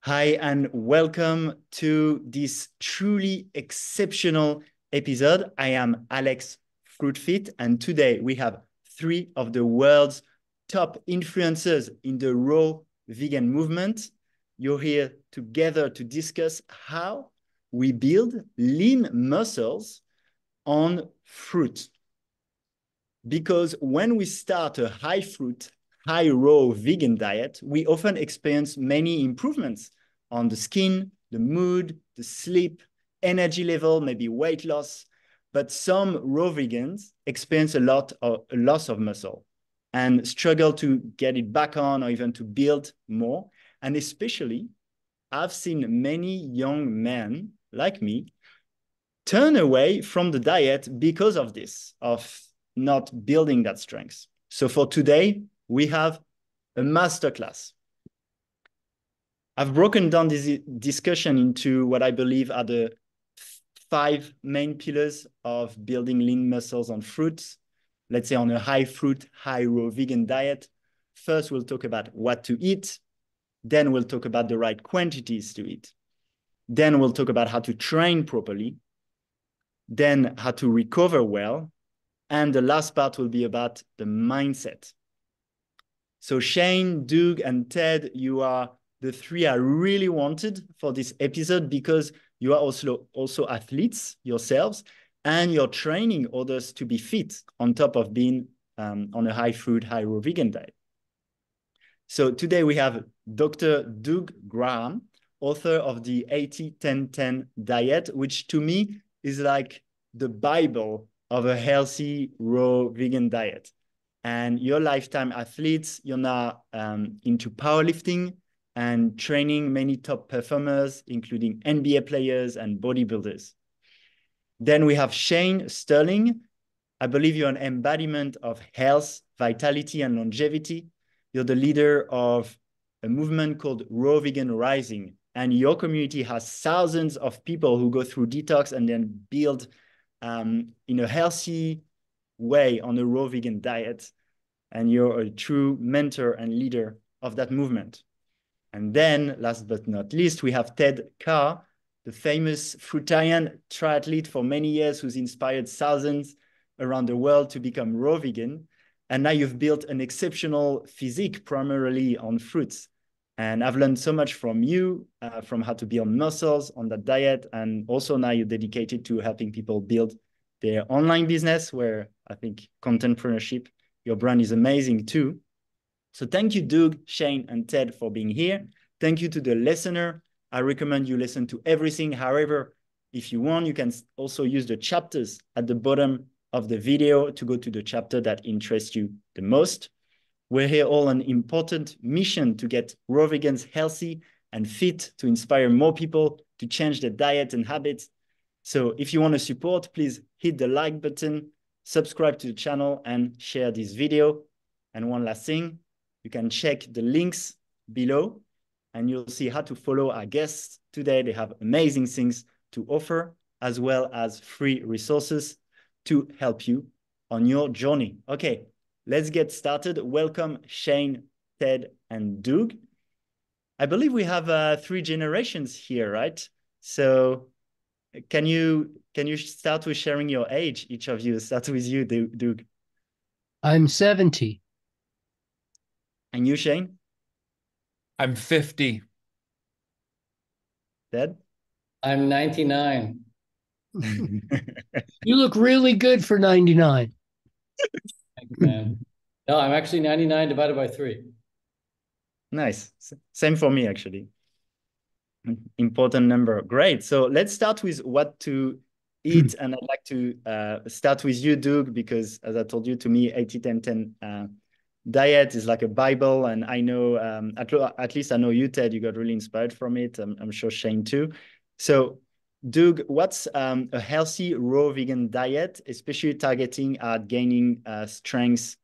Hi, and welcome to this truly exceptional episode. I am Alex Fruitfit, and today we have three of the world's top influencers in the raw vegan movement. You're here together to discuss how we build lean muscles on fruit. Because when we start a high fruit, high raw vegan diet, we often experience many improvements on the skin, the mood, the sleep, energy level, maybe weight loss. But some raw vegans experience a loss of muscle and struggle to get it back on or even to build more. And especially, I've seen many young men like me turn away from the diet because of this, of not building that strength. So for today, we have a masterclass. I've broken down this discussion into what I believe are the 5 main pillars of building lean muscles on fruits. Let's say on a high fruit, high raw vegan diet. First, we'll talk about what to eat. Then we'll talk about the right quantities to eat. Then we'll talk about how to train properly. Then how to recover well. And the last part will be about the mindset. So Shane, Doug, and Ted, you are the three I really wanted for this episode because you are also athletes yourselves and you're training others to be fit on top of being on a high food, high raw vegan diet. So today we have Dr. Doug Graham, author of the 80-10-10 diet, which to me is like the Bible of a healthy raw vegan diet. And you're lifetime athletes, you're now into powerlifting and training many top performers, including NBA players and bodybuilders. Then we have Shane Sterling. I believe you're an embodiment of health, vitality, and longevity. You're the leader of a movement called Raw Vegan Rising. And your community has thousands of people who go through detox and then build in a healthy way on a raw vegan diet. And you're a true mentor and leader of that movement. And then, last but not least, we have Ted Carr, the famous fruitarian triathlete for many years who's inspired thousands around the world to become raw vegan. And now you've built an exceptional physique primarily on fruits. And I've learned so much from you, from how to build muscles on that diet. And also now you're dedicated to helping people build their online business, where I think contentpreneurship, your brand is amazing too. So thank you, Doug, Shane, and Ted for being here. Thank you to the listener. I recommend you listen to everything. However, if you want, you can also use the chapters at the bottom of the video to go to the chapter that interests you the most. We're here all on an important mission to get raw vegans healthy and fit, to inspire more people to change their diet and habits. So if you want to support, please hit the like button, subscribe to the channel, and share this video. And one last thing, you can check the links below and you'll see how to follow our guests today. They have amazing things to offer, as well as free resources to help you on your journey. Okay, let's get started. Welcome, Shane, Ted, and Doug. I believe we have 3 generations here, right? So can you start with sharing your age, each of you? Start with you, Doug. I'm 70. And you, Shane? I'm 50. Ted? I'm 99. You look really good for 99. Thank you, man. No, I'm actually 99 divided by 3. Nice. Same for me, actually. Important number. Great. So let's start with what to eat. And I'd like to start with you, Doug, because as I told you, to me, 80-10-10 diet is like a Bible. And I know, at least I know you, Ted, you got really inspired from it. I'm sure Shane too. So Doug, what's a healthy raw vegan diet, especially targeting at gaining strength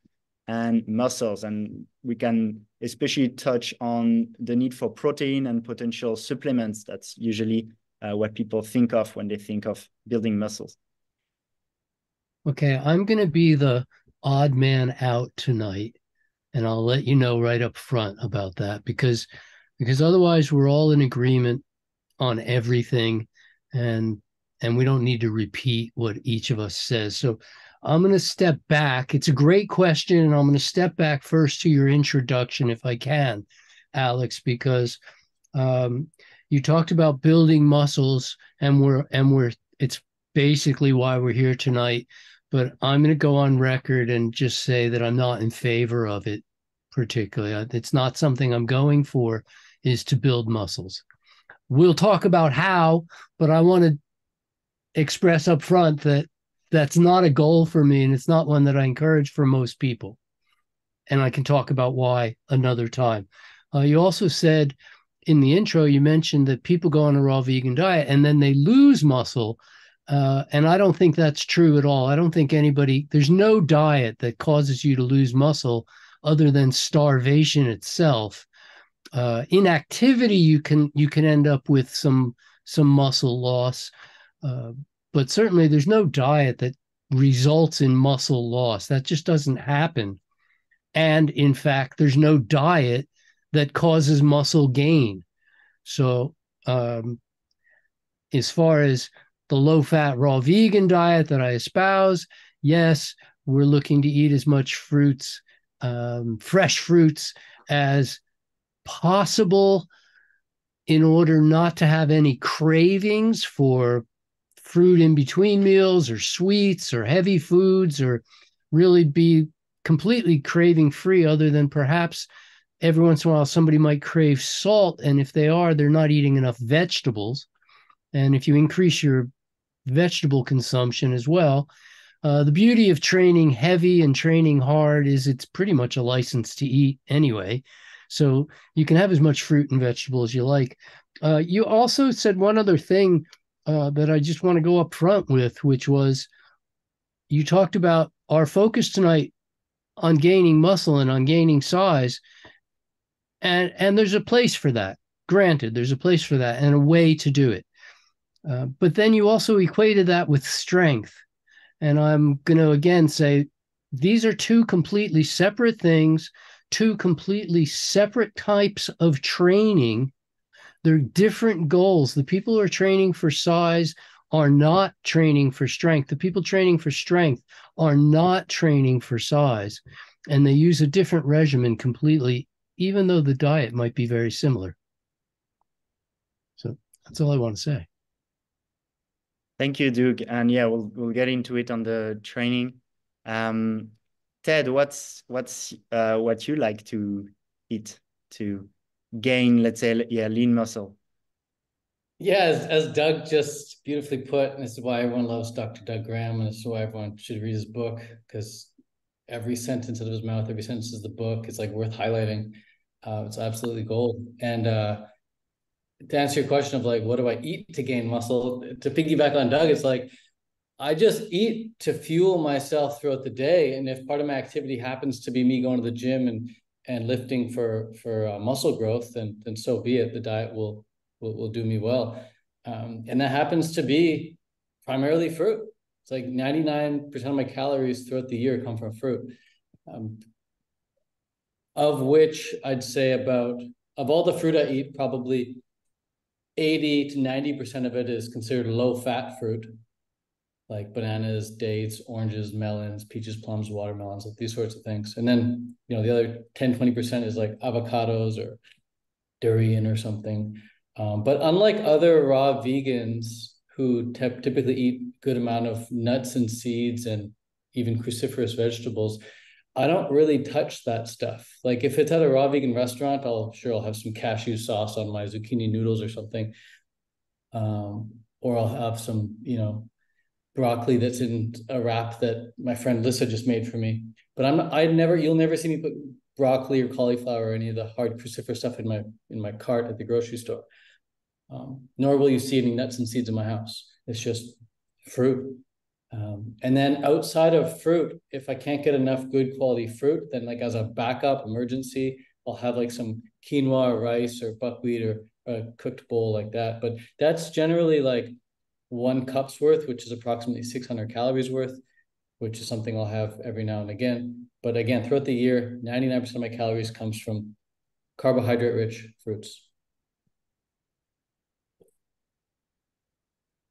and muscles? And we can especially touch on the need for protein and potential supplements. That's usually what people think of when they think of building muscles. Okay, I'm going to be the odd man out tonight, and I'll let you know right up front about that because because otherwise we're all in agreement on everything, and we don't need to repeat what each of us says. So I'm going to step back. It's a great question, and I'm going to step back first to your introduction, if I can, Alex, because you talked about building muscles, and it's basically why we're here tonight. But I'm going to go on record and just say that I'm not in favor of it particularly. It's not something I'm going for, is to build muscles. We'll talk about how, but I want to express up front that that's not a goal for me, and it's not one that I encourage for most people. And I can talk about why another time. You also said in the intro, you mentioned that people go on a raw vegan diet and then they lose muscle. And I don't think that's true at all. I don't think there's no diet that causes you to lose muscle other than starvation itself. Inactivity, you can end up with some muscle loss, but certainly there's no diet that results in muscle loss. That just doesn't happen. And in fact, there's no diet that causes muscle gain. So as far as the low-fat raw vegan diet that I espouse, yes, we're looking to eat as much fruits, fresh fruits, as possible in order not to have any cravings for fruit in between meals or sweets or heavy foods, or really be completely craving free, other than perhaps every once in a while somebody might crave salt, and if they are, they're not eating enough vegetables. And if you increase your vegetable consumption as well, the beauty of training heavy and training hard is it's pretty much a license to eat anyway. So you can have as much fruit and vegetable as you like. You also said one other thing that I just want to go up front with, which was you talked about our focus tonight on gaining muscle and on gaining size. And there's a place for that. Granted, there's a place for that and a way to do it. But then you also equated that with strength. And I'm going to again say these are two completely separate things, two completely separate types of training. They're different goals. The people who are training for size are not training for strength. The people training for strength are not training for size. And they use a different regimen completely, even though the diet might be very similar. So that's all I want to say. Thank you, Doug. And yeah, we'll get into it on the training. Ted, what's what you like to eat to gain, let's say, lean muscle? Yeah, as Doug just beautifully put, and this is why everyone loves Dr. Doug Graham, and this is why everyone should read his book, because every sentence out of his mouth, every sentence is the book. It's like worth highlighting. It's absolutely gold. And to answer your question of like, what do I eat to gain muscle? To piggyback on Doug, it's like, I just eat to fuel myself throughout the day. And if part of my activity happens to be me going to the gym and lifting for muscle growth, then so be it. The diet will do me well. And that happens to be primarily fruit. It's like 99% of my calories throughout the year come from fruit. Of which I'd say of all the fruit I eat, probably 80 to 90% of it is considered low-fat fruit, like bananas, dates, oranges, melons, peaches, plums, watermelons, like these sorts of things. And then, the other 10, 20% is like avocados or durian or something. But unlike other raw vegans who typically eat good amount of nuts and seeds and even cruciferous vegetables, I don't really touch that stuff. Like if it's at a raw vegan restaurant, I'll have some cashew sauce on my zucchini noodles or something. Or I'll have some, broccoli that's in a wrap that my friend Lissa just made for me. But you'll never see me put broccoli or cauliflower or any of the hard cruciferous stuff in my cart at the grocery store. Nor will you see any nuts and seeds in my house. It's just fruit. And then outside of fruit, if I can't get enough good quality fruit, then like as a backup emergency, I'll have like some quinoa or rice or buckwheat or a cooked bowl like that. But that's generally like 1 cup's worth, which is approximately 600 calories worth, which is something I'll have every now and again. But again, throughout the year, 99% of my calories comes from carbohydrate-rich fruits.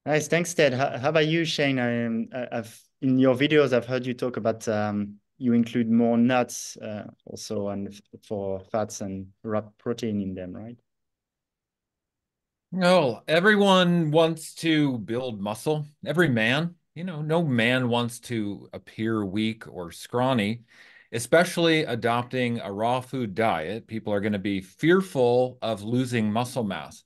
Nice, thanks, Ted. How about you, Shane? I've in your videos, I've heard you talk about you include more nuts also and for fats and protein in them, right? No, everyone wants to build muscle. Every man, no man wants to appear weak or scrawny, especially adopting a raw food diet. People are going to be fearful of losing muscle mass.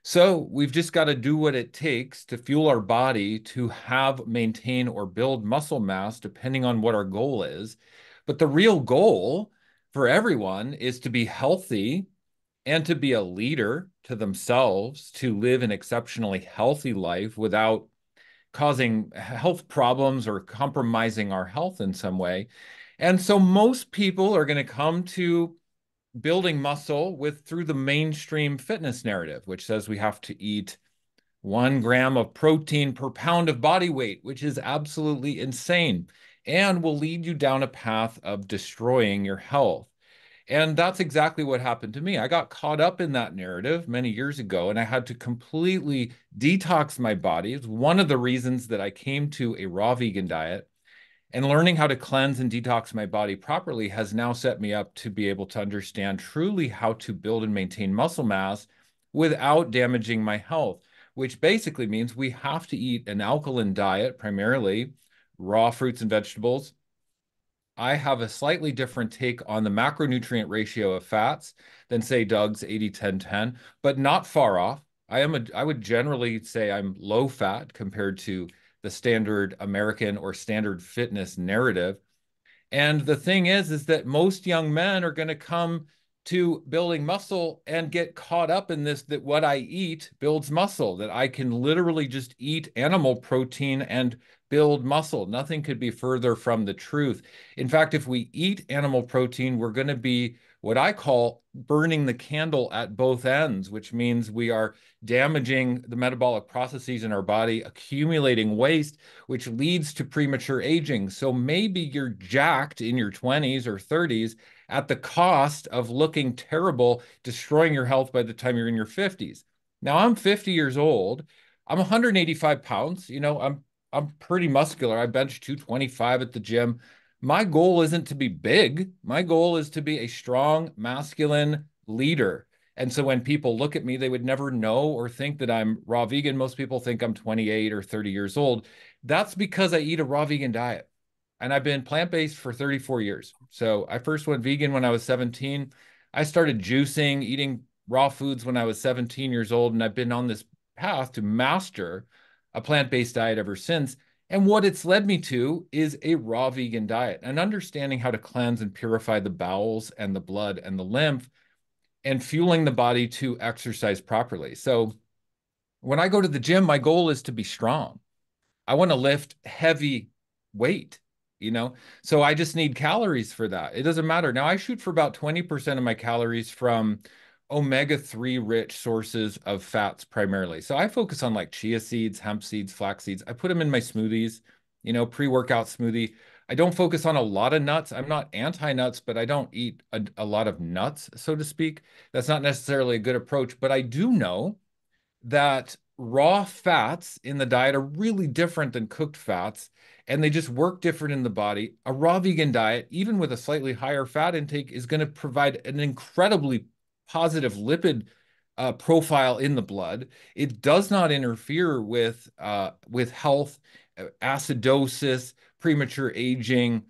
So we've just got to do what it takes to fuel our body to have, maintain, or build muscle mass, depending on what our goal is. But the real goal for everyone is to be healthy and to be a leader to themselves, to live an exceptionally healthy life without causing health problems or compromising our health in some way. And so most people are going to come to building muscle through the mainstream fitness narrative, which says we have to eat 1 gram of protein per pound of body weight, which is absolutely insane and will lead you down a path of destroying your health. And that's exactly what happened to me. I got caught up in that narrative many years ago, and I had to completely detox my body. It's one of the reasons that I came to a raw vegan diet. And learning how to cleanse and detox my body properly has now set me up to be able to understand truly how to build and maintain muscle mass without damaging my health, which basically means we have to eat an alkaline diet, primarily raw fruits and vegetables. I have a slightly different take on the macronutrient ratio of fats than, say, Doug's 80-10-10, but not far off. I would generally say I'm low fat compared to the standard American or standard fitness narrative. And the thing is that most young men are going to come to building muscle and get caught up in this, that what I eat builds muscle, that I can literally just eat animal protein and build muscle. Nothing could be further from the truth. In fact, if we eat animal protein, we're going to be what I call burning the candle at both ends, which means we are damaging the metabolic processes in our body, accumulating waste, which leads to premature aging. So maybe you're jacked in your 20s or 30s at the cost of looking terrible, destroying your health by the time you're in your 50s. Now, I'm 50 years old. I'm 185 pounds. I'm pretty muscular. I bench 225 at the gym. My goal isn't to be big. My goal is to be a strong, masculine leader. And so when people look at me, they would never know or think that I'm raw vegan. Most people think I'm 28 or 30 years old. That's because I eat a raw vegan diet. And I've been plant-based for 34 years. So I first went vegan when I was 17. I started juicing, eating raw foods when I was 17 years old. And I've been on this path to master a plant-based diet ever since. And what it's led me to is a raw vegan diet and understanding how to cleanse and purify the bowels and the blood and the lymph and fueling the body to exercise properly. So when I go to the gym, my goal is to be strong. I want to lift heavy weight, so I just need calories for that. It doesn't matter. Now I shoot for about 20% of my calories from omega-3 rich sources of fats primarily. So I focus on like chia seeds, hemp seeds, flax seeds. I put them in my smoothies, pre-workout smoothie. I don't focus on a lot of nuts. I'm not anti-nuts, but I don't eat a lot of nuts, so to speak. That's not necessarily a good approach, but I do know that raw fats in the diet are really different than cooked fats, and they just work different in the body. A raw vegan diet, even with a slightly higher fat intake, is going to provide an incredibly positive lipid profile in the blood. It does not interfere with health, acidosis, premature aging,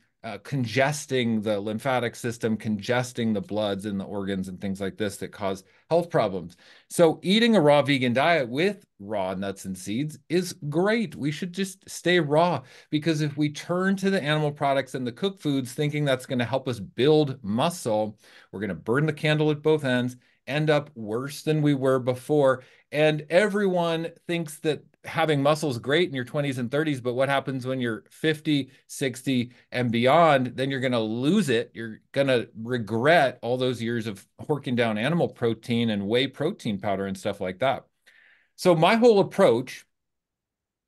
congesting the lymphatic system, congesting the bloods and the organs and things like this that cause health problems. So eating a raw vegan diet with raw nuts and seeds is great. We should just stay raw, because if we turn to the animal products and the cooked foods thinking that's going to help us build muscle, we're going to burn the candle at both ends, end up worse than we were before. And everyone thinks that having muscle is great in your 20s and 30s, but what happens when you're 50, 60, and beyond? Then you're going to lose it. You're going to regret all those years of horking down animal protein and whey protein powder and stuff like that. So my whole approach,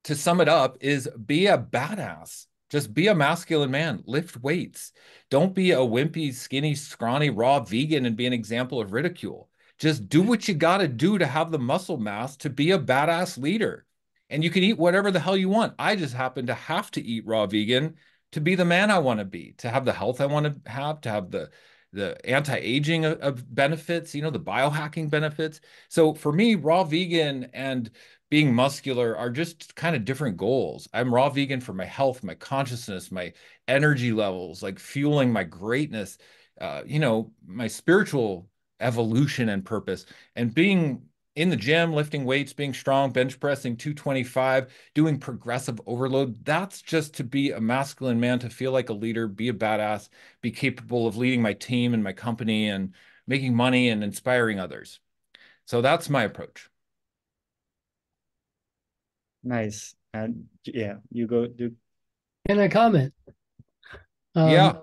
to sum it up, is be a badass. Just be a masculine man. Lift weights. Don't be a wimpy, skinny, scrawny, raw vegan and be an example of ridicule. Just do what you got to do to have the muscle mass to be a badass leader. and you can eat whatever the hell you want. I just happen to have to eat raw vegan to be the man I want to be, to have the health I want to have the anti-aging of benefits, the biohacking benefits. So for me, raw vegan and being muscular are just kind of different goals. I'm raw vegan for my health, my consciousness, my energy levels, like fueling my greatness, my spiritual evolution and purpose. And being in the gym, lifting weights, being strong, bench pressing 225, doing progressive overload. That's just to be a masculine man, to feel like a leader, be a badass, be capable of leading my team and my company and making money and inspiring others. So that's my approach. Nice. And yeah, you go do. Can I comment? Yeah.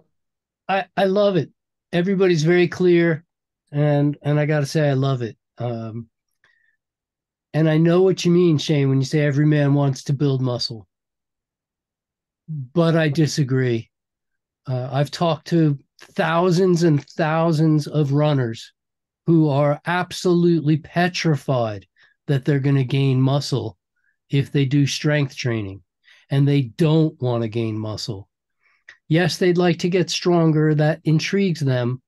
I love it. Everybody's very clear, and I got to say I love it. And I know what you mean, Shane, when you say every man wants to build muscle, but I disagree. I've talked to thousands and thousands of runners who are absolutely petrified that they're going to gain muscle if they do strength training, and they don't want to gain muscle. Yes, they'd like to get stronger. That intrigues them,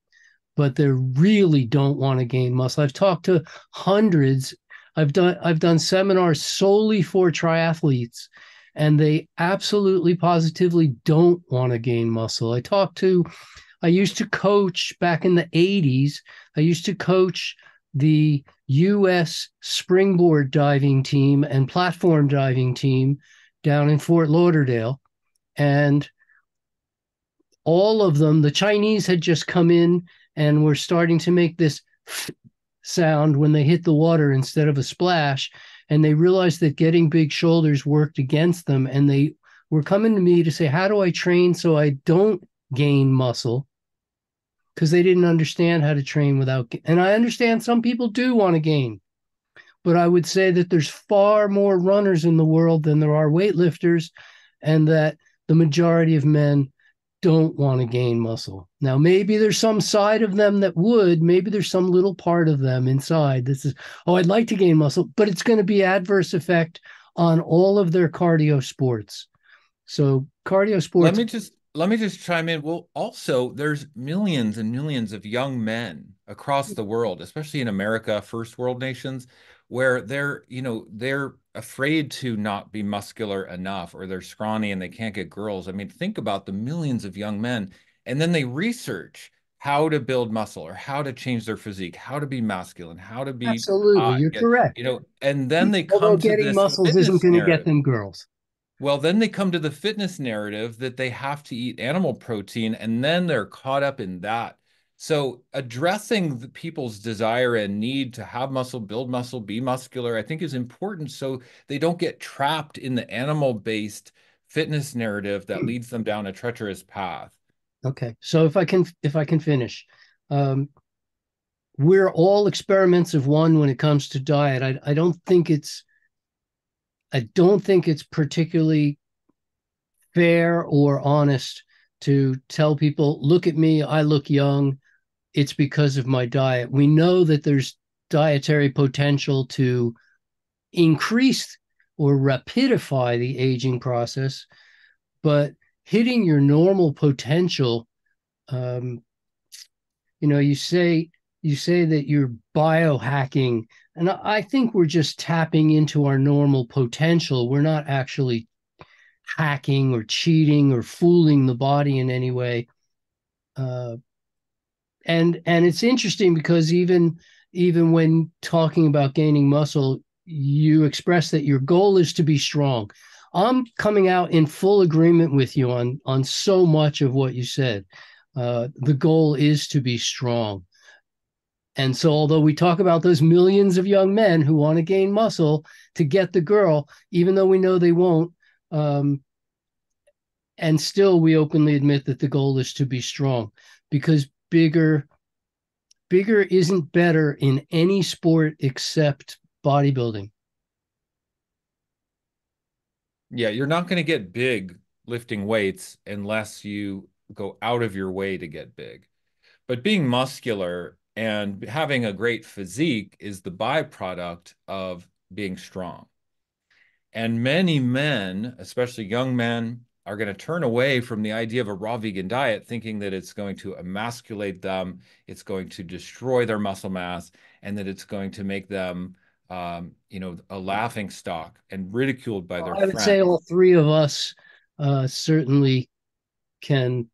but they really don't want to gain muscle. I've talked to hundreds. I've done seminars solely for triathletes, and they absolutely positively don't want to gain muscle. I used to coach back in the 80s. I used to coach the US springboard diving team and platform diving team down in Fort Lauderdale. And all of them, the Chinese had just come in and were starting to make this sound when they hit the water instead of a splash. And they realized that getting big shoulders worked against them. And they were coming to me to say, how do I train so I don't gain muscle? Because they didn't understand how to train without. And I understand some people do want to gain, but I would say that there's far more runners in the world than there are weightlifters, and that the majority of men don't want to gain muscle. Now, maybe there's some side of them that would, maybe there's some little part of them inside. This is, oh, I'd like to gain muscle, but it's going to be adverse effect on all of their cardio sports. So cardio sports. Let me just chime in. Well, also, there's millions and millions of young men across the world, especially in America, first world nations, where they're afraid to not be muscular enough, or they're scrawny and they can't get girls. I mean, think about the millions of young men, and then they research how to build muscle or how to change their physique, how to be masculine, how to be Absolutely, you're correct. and then they Although come to getting this muscles isn't fitness going to get narrative. them girls. Well, then they come to the fitness narrative that they have to eat animal protein, and then they're caught up in that. So addressing the people's desire and need to have muscle, build muscle, be muscular, I think is important, so they don't get trapped in the animal-based fitness narrative that leads them down a treacherous path. Okay, so if I can finish, we're all experiments of one when it comes to diet. I don't think it's particularly fair or honest to tell people, look at me, I look young, it's because of my diet. We know that there's dietary potential to increase or rapidify the aging process, but hitting your normal potential, um, you say that you're biohacking, and I think we're just tapping into our normal potential. We're not actually hacking or cheating or fooling the body in any way. Uh, and it's interesting because even when talking about gaining muscle, you express that your goal is to be strong. I'm coming out in full agreement with you on so much of what you said. The goal is to be strong. And so, although we talk about those millions of young men who want to gain muscle to get the girl, even though we know they won't, and still we openly admit that the goal is to be strong, because bigger isn't better in any sport except bodybuilding. Yeah, you're not going to get big lifting weights unless you go out of your way to get big. But being muscular and having a great physique is the byproduct of being strong. And many men, especially young men, are going to turn away from the idea of a raw vegan diet, thinking that it's going to emasculate them, it's going to destroy their muscle mass, and that it's going to make them, a laughing stock and ridiculed by their I would say friends. all three of us certainly can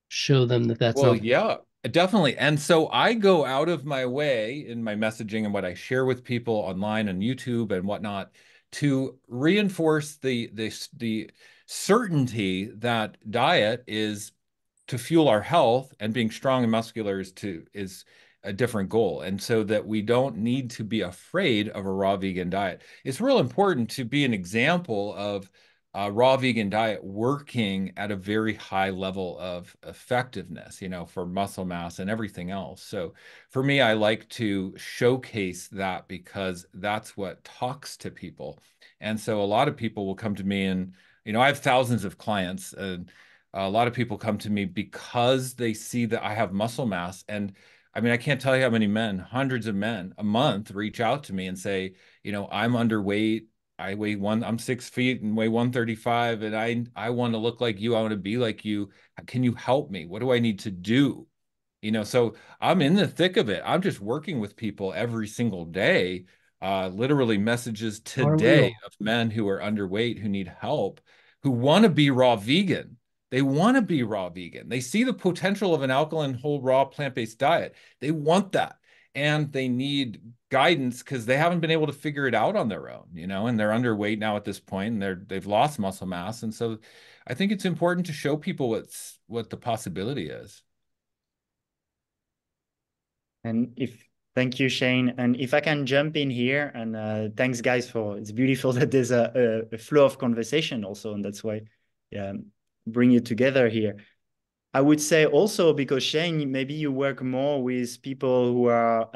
show them that that's Well, not. yeah, definitely. And so I go out of my way in my messaging and what I share with people online and YouTube and whatnot to reinforce the certainty that diet is to fuel our health, and being strong and muscular is a different goal. And so that we don't need to be afraid of a raw vegan diet. It's real important to be an example of a raw vegan diet working at a very high level of effectiveness, for muscle mass and everything else. So for me, I like to showcase that because that's what talks to people. And so a lot of people will come to me and, I have thousands of clients, and a lot of people come to me because they see that I have muscle mass. And I mean, I can't tell you how many men, hundreds of men a month reach out to me and say, I'm underweight. I'm 6 feet and weigh 135, and I want to look like you. I want to be like you. Can you help me? What do I need to do? So I'm in the thick of it. I'm just working with people every single day. Literally messages Are we today all? of men who are underweight, who need help, who want to be raw vegan. They want to be raw vegan. They see the potential of an alkaline, whole, raw, plant-based diet. They want that. And they need guidance because they haven't been able to figure it out on their own, and they're underweight now at this point, and they've lost muscle mass. And so I think it's important to show people what the possibility is. And thank you, Shane. And if I can jump in here, and thanks, guys, it's beautiful that there's a flow of conversation also, and that's why bring you together here. I would say also because Shane, maybe you work more with people who are,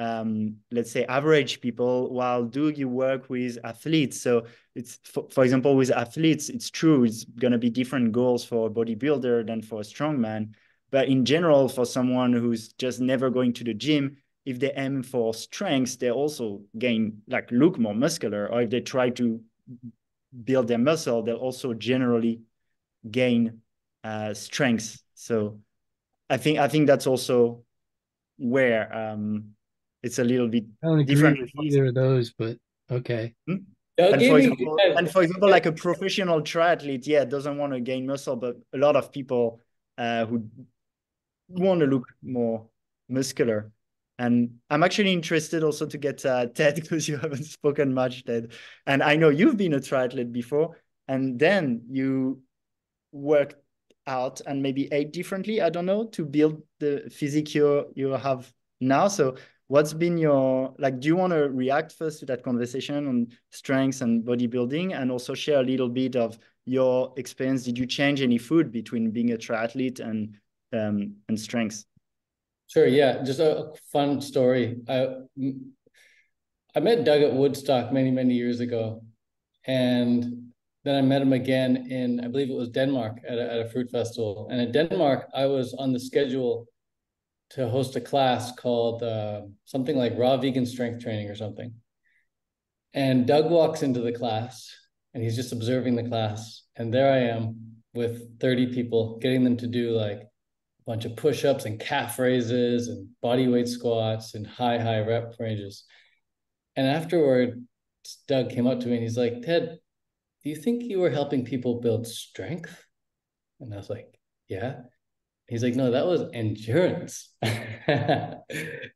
let's say, average people, while Doug, you work with athletes. So it's, for example, with athletes, it's true, it's going to be different goals for a bodybuilder than for a strongman. But in general, for someone who's just never going to the gym, if they aim for strength, they also look more muscular. Or if they try to build their muscle, they'll also generally gain strength. So I think that's also where it's a little bit I don't agree different. with either of those, but okay. And for example, like a professional triathlete, yeah, doesn't want to gain muscle, but a lot of people who want to look more muscular. And I'm actually interested also to get Ted, because you haven't spoken much, Ted. And I know you've been a triathlete before, and then you worked out and maybe ate differently, I don't know, to build the physique you have now. So what's been do you want to react first to that conversation on strengths and bodybuilding, and also share a little bit of your experience? Did you change any food between being a triathlete and strengths? Sure, yeah. Just a fun story. I met Doug at Woodstock many, many years ago. And then I met him again in, I believe it was Denmark at a fruit festival. And in Denmark, I was on the schedule to host a class called something like raw vegan strength training or something. And Doug walks into the class and he's just observing the class. And there I am with 30 people, getting them to do like a bunch of push-ups and calf raises and body weight squats and high rep ranges. And afterward, Doug came up to me and he's like, Ted, do you think you were helping people build strength? And I was like, yeah. He's like, no, that was endurance.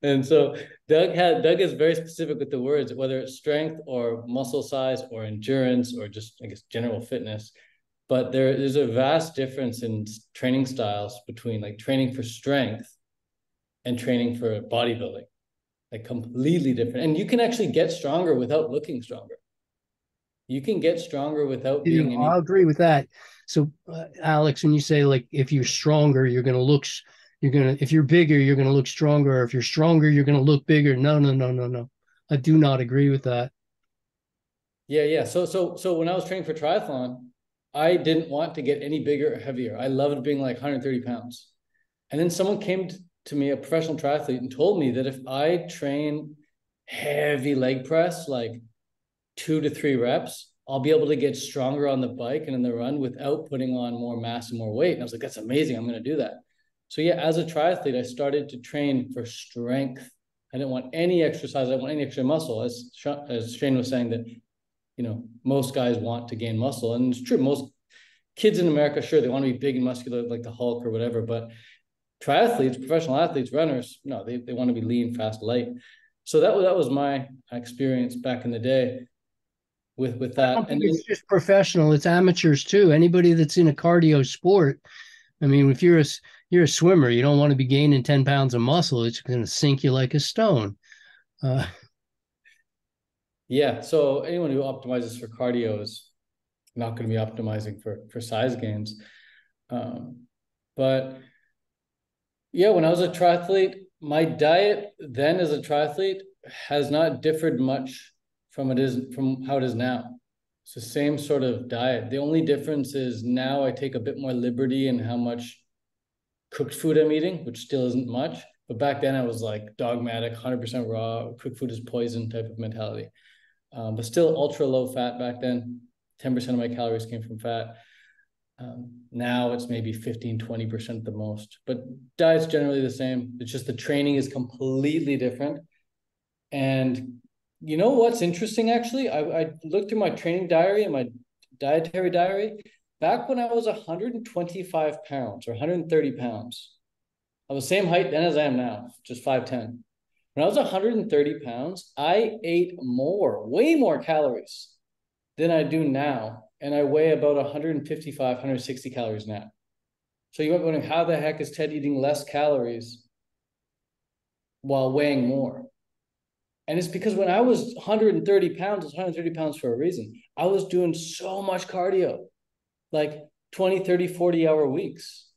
And so Doug is very specific with the words, whether it's strength or muscle size or endurance or just, I guess, general fitness. But there's a vast difference in training styles between like training for strength and training for bodybuilding, like completely different. And you can actually get stronger without looking stronger. You can get stronger without being any. I'll agree with that. So, Alex, when you say like if you're stronger, if you're bigger, you're gonna look stronger. Or if you're stronger, you're gonna look bigger. No. I do not agree with that. Yeah. So when I was training for triathlon, I didn't want to get any bigger or heavier. I loved being like 130 pounds. And then someone came to me, a professional triathlete, and told me that if I train heavy leg press, like 2 to 3 reps, I'll be able to get stronger on the bike and in the run without putting on more mass and more weight. And I was like, that's amazing. I'm going to do that. So yeah, as a triathlete, I started to train for strength. I didn't want any exercise. I didn't want any extra muscle. As Shane was saying that, most guys want to gain muscle. And it's true. Most kids in America, sure, they want to be big and muscular like the Hulk or whatever. But triathletes, professional athletes, runners, no, they want to be lean, fast, light. So that was my experience back in the day with that. I don't think it's just professional; it's amateurs too. Anybody that's in a cardio sport. I mean, if you're a swimmer, you don't want to be gaining 10 pounds of muscle; it's going to sink you like a stone. Yeah. So anyone who optimizes for cardio is not going to be optimizing for size gains. But yeah, when I was a triathlete, my diet then as a triathlete has not differed much from how it is now. It's the same sort of diet. The only difference is now I take a bit more liberty in how much cooked food I'm eating, which still isn't much. But back then I was like dogmatic, 100% raw, cooked food is poison type of mentality. But still ultra low fat back then. 10% of my calories came from fat. Now it's maybe 15, 20% at the most, but diet's generally the same. It's just the training is completely different. And you know what's interesting, actually? I looked through my training diary and my dietary diary. Back when I was 125 pounds or 130 pounds, I was the same height then as I am now, just 5'10". When I was 130 pounds, I ate way more calories than I do now. And I weigh about 155, 160 calories now. So you might be wondering, how the heck is Ted eating less calories while weighing more? And it's because when I was 130 pounds, it's 130 pounds for a reason. I was doing so much cardio, like 20, 30, 40-hour weeks.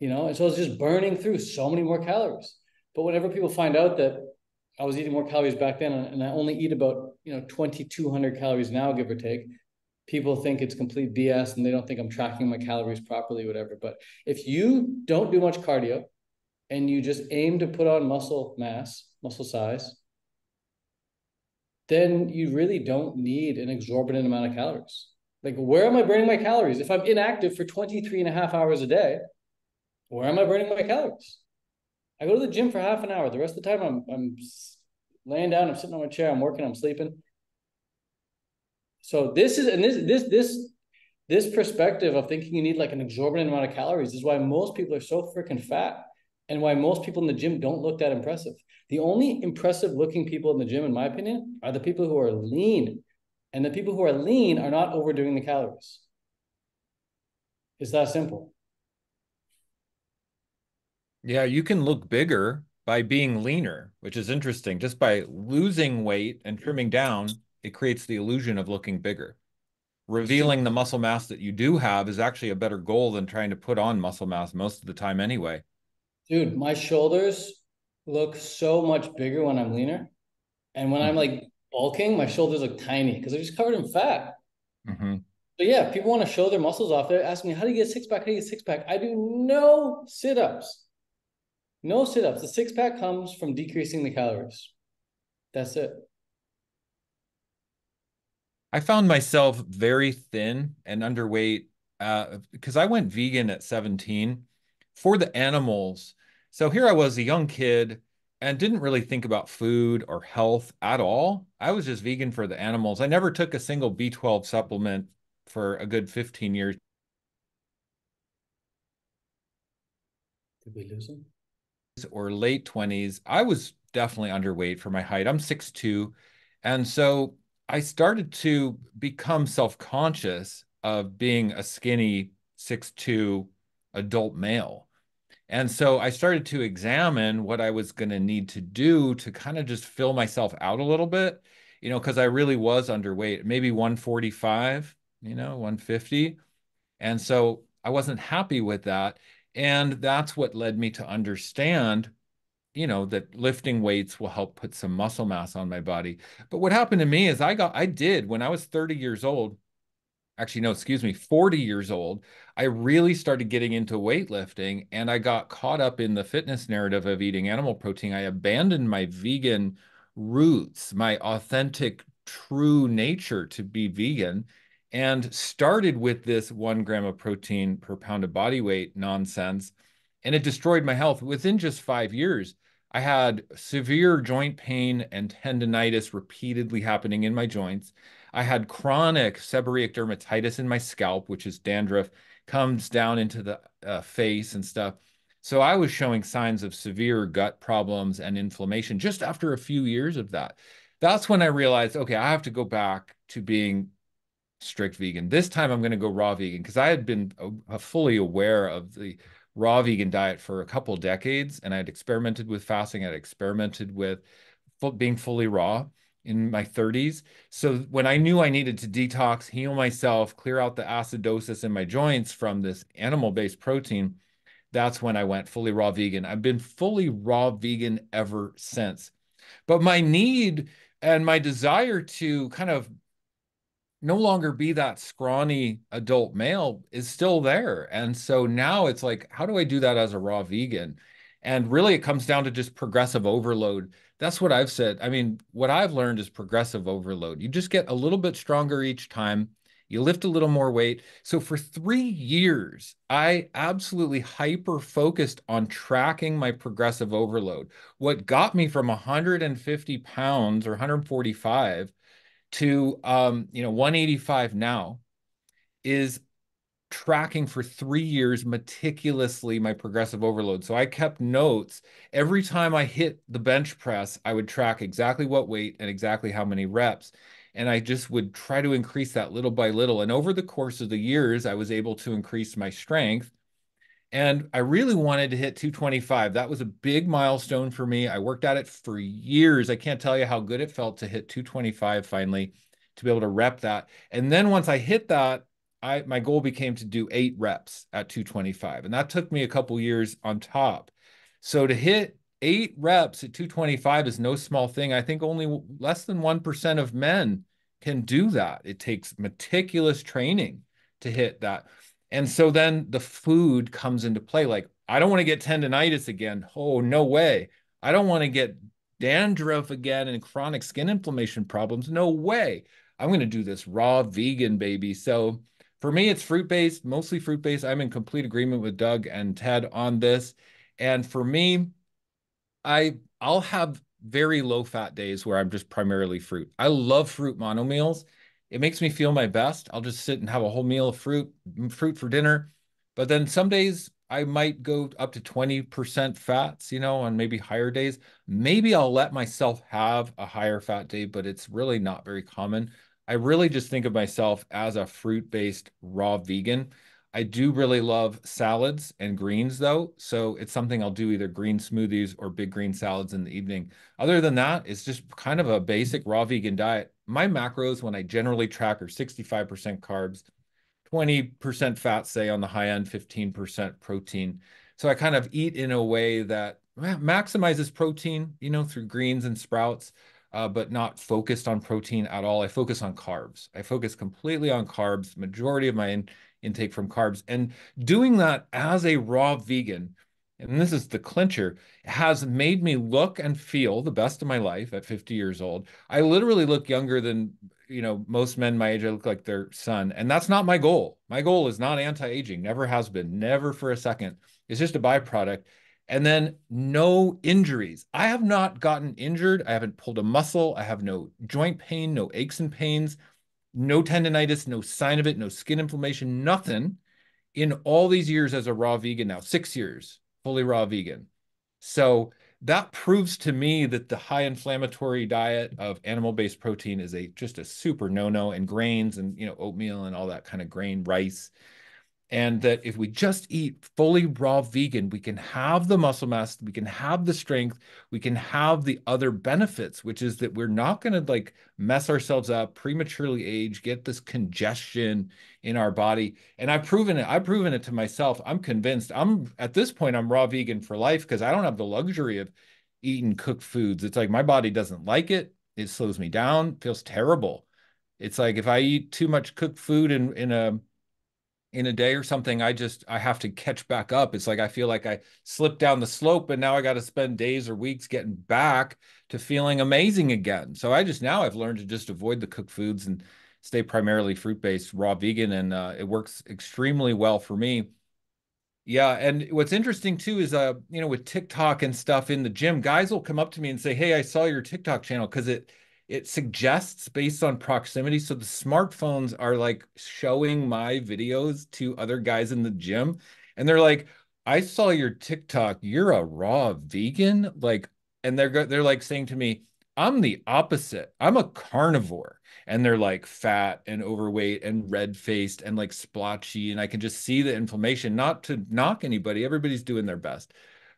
And so I was just burning through so many more calories. But whenever people find out that I was eating more calories back then, and I only eat about 2,200 calories now, give or take, people think it's complete BS and they don't think I'm tracking my calories properly, whatever. But if you don't do much cardio and you just aim to put on muscle mass, muscle size, then you really don't need an exorbitant amount of calories. Like, where am I burning my calories? If I'm inactive for 23 and a half hours a day, where am I burning my calories? I go to the gym for half an hour. The rest of the time I'm laying down, I'm sitting on my chair, I'm working, I'm sleeping. So this perspective of thinking you need like an exorbitant amount of calories is why most people are so freaking fat and why most people in the gym don't look that impressive. The only impressive looking people in the gym, in my opinion, are the people who are lean. And the people who are lean are not overdoing the calories. It's that simple. Yeah, you can look bigger by being leaner, which is interesting. Just by losing weight and trimming down, it creates the illusion of looking bigger. Revealing the muscle mass that you do have is actually a better goal than trying to put on muscle mass most of the time anyway. Dude, my shoulders look so much bigger when I'm leaner. And when I'm like bulking, my shoulders look tiny because they're just covered in fat. Mm-hmm. So yeah, people want to show their muscles off. They're asking me, how do you get a six-pack? How do you get a six-pack? I do no sit-ups. No sit-ups. The six-pack comes from decreasing the calories. That's it. I found myself very thin and underweight because I went vegan at 17 for the animals. So here I was, a young kid, and didn't really think about food or health at all. I was just vegan for the animals. I never took a single B12 supplement for a good 15 years. Did we lose him? Or late 20s. I was definitely underweight for my height. I'm 6'2". And so I started to become self-conscious of being a skinny 6'2" adult male. And so I started to examine what I was going to need to do to kind of just fill myself out a little bit, because I really was underweight, maybe 145, 150. And so I wasn't happy with that. And that's what led me to understand, that lifting weights will help put some muscle mass on my body. But what happened to me is when I was 30 years old, actually, no, excuse me, 40 years old, I really started getting into weightlifting and I got caught up in the fitness narrative of eating animal protein. I abandoned my vegan roots, my authentic true nature to be vegan, and started with this 1 gram of protein per pound of body weight nonsense. And it destroyed my health. Within just 5 years, I had severe joint pain and tendonitis repeatedly happening in my joints. I had chronic seborrheic dermatitis in my scalp, which is dandruff, comes down into the face and stuff. So I was showing signs of severe gut problems and inflammation just after a few years of that. That's when I realized, okay, I have to go back to being strict vegan. This time I'm going to go raw vegan because I had been fully aware of the raw vegan diet for a couple decades, and I had experimented with fasting. I had experimented with being fully raw in my 30s. So when I knew I needed to detox, heal myself, clear out the acidosis in my joints from this animal-based protein, that's when I went fully raw vegan. I've been fully raw vegan ever since. But my need and my desire to kind of no longer be that scrawny adult male is still there. And so now it's like, how do I do that as a raw vegan? And really, it comes down to just progressive overload. That's what I've said. I mean, what I've learned is progressive overload. You just get a little bit stronger each time. You lift a little more weight. So for 3 years, I absolutely hyper focused on tracking my progressive overload. What got me from 150 pounds or 145 to 185 now is tracking for 3 years meticulously my progressive overload. So I kept notes. Every time I hit the bench press, I would track exactly what weight and exactly how many reps. And I just would try to increase that little by little. And over the course of the years, I was able to increase my strength. And I really wanted to hit 225. That was a big milestone for me. I worked at it for years. I can't tell you how good it felt to hit 225 finally, to be able to rep that. And then once I hit that, my goal became to do 8 reps at 225. And that took me a couple years on top. So to hit 8 reps at 225 is no small thing. I think only less than 1% of men can do that. It takes meticulous training to hit that. And so then the food comes into play. Like, I don't want to get tendonitis again. Oh, no way. I don't want to get dandruff again and chronic skin inflammation problems. No way. I'm going to do this raw vegan, baby. So for me, it's fruit-based, mostly fruit-based. I'm in complete agreement with Doug and Ted on this. And for me, I'll have very low fat days where I'm just primarily fruit. I love fruit mono meals. It makes me feel my best. I'll just sit and have a whole meal of fruit for dinner. But then some days I might go up to 20% fats, on maybe higher days. Maybe I'll let myself have a higher fat day, but it's really not very common. I really just think of myself as a fruit-based raw vegan. I do really love salads and greens though. So it's something I'll do, either green smoothies or big green salads in the evening. Other than that, it's just kind of a basic raw vegan diet. My macros, when I generally track, are 65% carbs, 20% fat, say on the high end, 15% protein. So I kind of eat in a way that maximizes protein, through greens and sprouts, but not focused on protein at all. I focus on carbs. I focus completely on carbs, majority of my intake from carbs. And doing that as a raw vegan, and this is the clincher, has made me look and feel the best of my life at 50 years old. I literally look younger than, most men my age. I look like their son. And that's not my goal. My goal is not anti-aging, never has been, never for a second. It's just a byproduct. And then no injuries. I have not gotten injured. I haven't pulled a muscle. I have no joint pain, no aches and pains, no tendonitis, no sign of it, no skin inflammation, nothing in all these years as a raw vegan now, 6 years, fully raw vegan. So that proves to me that the high inflammatory diet of animal-based protein is just a super no-no, and grains and, oatmeal and all that kind of grain, rice. And that if we just eat fully raw vegan, we can have the muscle mass, we can have the strength, we can have the other benefits, which is that we're not going to like mess ourselves up, prematurely age, get this congestion in our body. And I've proven it. I've proven it to myself. I'm convinced. At this point, I'm raw vegan for life because I don't have the luxury of eating cooked foods. It's like my body doesn't like it. It slows me down, feels terrible. It's like if I eat too much cooked food in a day or something, I have to catch back up. It's like I feel like I slipped down the slope and now I got to spend days or weeks getting back to feeling amazing again. So I've learned to just avoid the cooked foods and stay primarily fruit-based, raw vegan, and it works extremely well for me. Yeah, and what's interesting too is with TikTok and stuff in the gym, guys will come up to me and say, "Hey, I saw your TikTok channel," because it suggests based on proximity. So the smartphones are like showing my videos to other guys in the gym, and they're like, "I saw your TikTok. You're a raw vegan?" Like, and they're like saying to me, "I'm the opposite. I'm a carnivore." And they're like fat and overweight and red-faced and like splotchy, and I can just see the inflammation. Not to knock anybody, everybody's doing their best,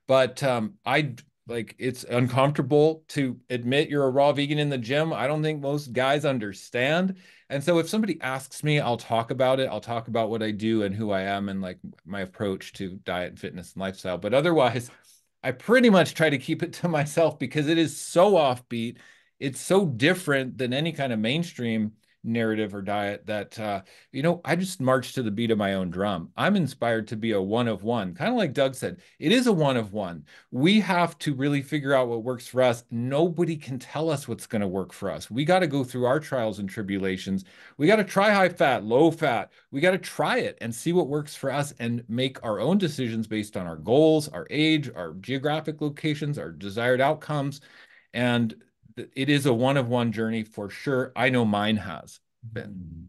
but I like, it's uncomfortable to admit you're a raw vegan in the gym. I don't think most guys understand. And so if somebody asks me, I'll talk about it. I'll talk about what I do and who I am and like my approach to diet and fitness and lifestyle. But otherwise, I pretty much try to keep it to myself because it is so offbeat. It's so different than any kind of mainstream narrative or diet that I just march to the beat of my own drum. I'm inspired to be a one of one, kind of like Doug said. It is a one of one. We have to really figure out what works for us. Nobody can tell us what's going to work for us. We got to go through our trials and tribulations. We got to try high fat, low fat. We got to try it and see what works for us and make our own decisions based on our goals, our age, our geographic locations, our desired outcomes. And it is a one-of-one journey for sure. I know mine has been.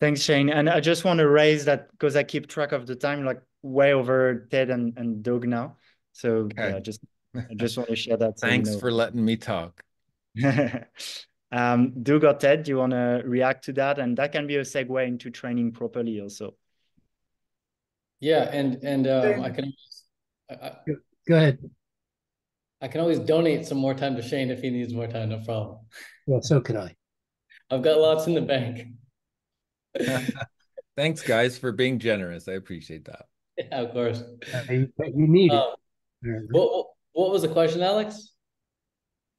Thanks, Shane. And I just want to raise that because I keep track of the time, like way over Ted and Doug now. So Okay. yeah, I just want to share that. So Thanks for letting me talk. Doug or Ted, do you want to react to that? And that can be a segue into training properly also. Yeah, and I can Go ahead. I can always donate some more time to Shane if he needs more time, no problem. Well, so can I. I've got lots in the bank. Thanks, guys, for being generous. I appreciate that. Yeah, of course. You need it. What was the question, Alex?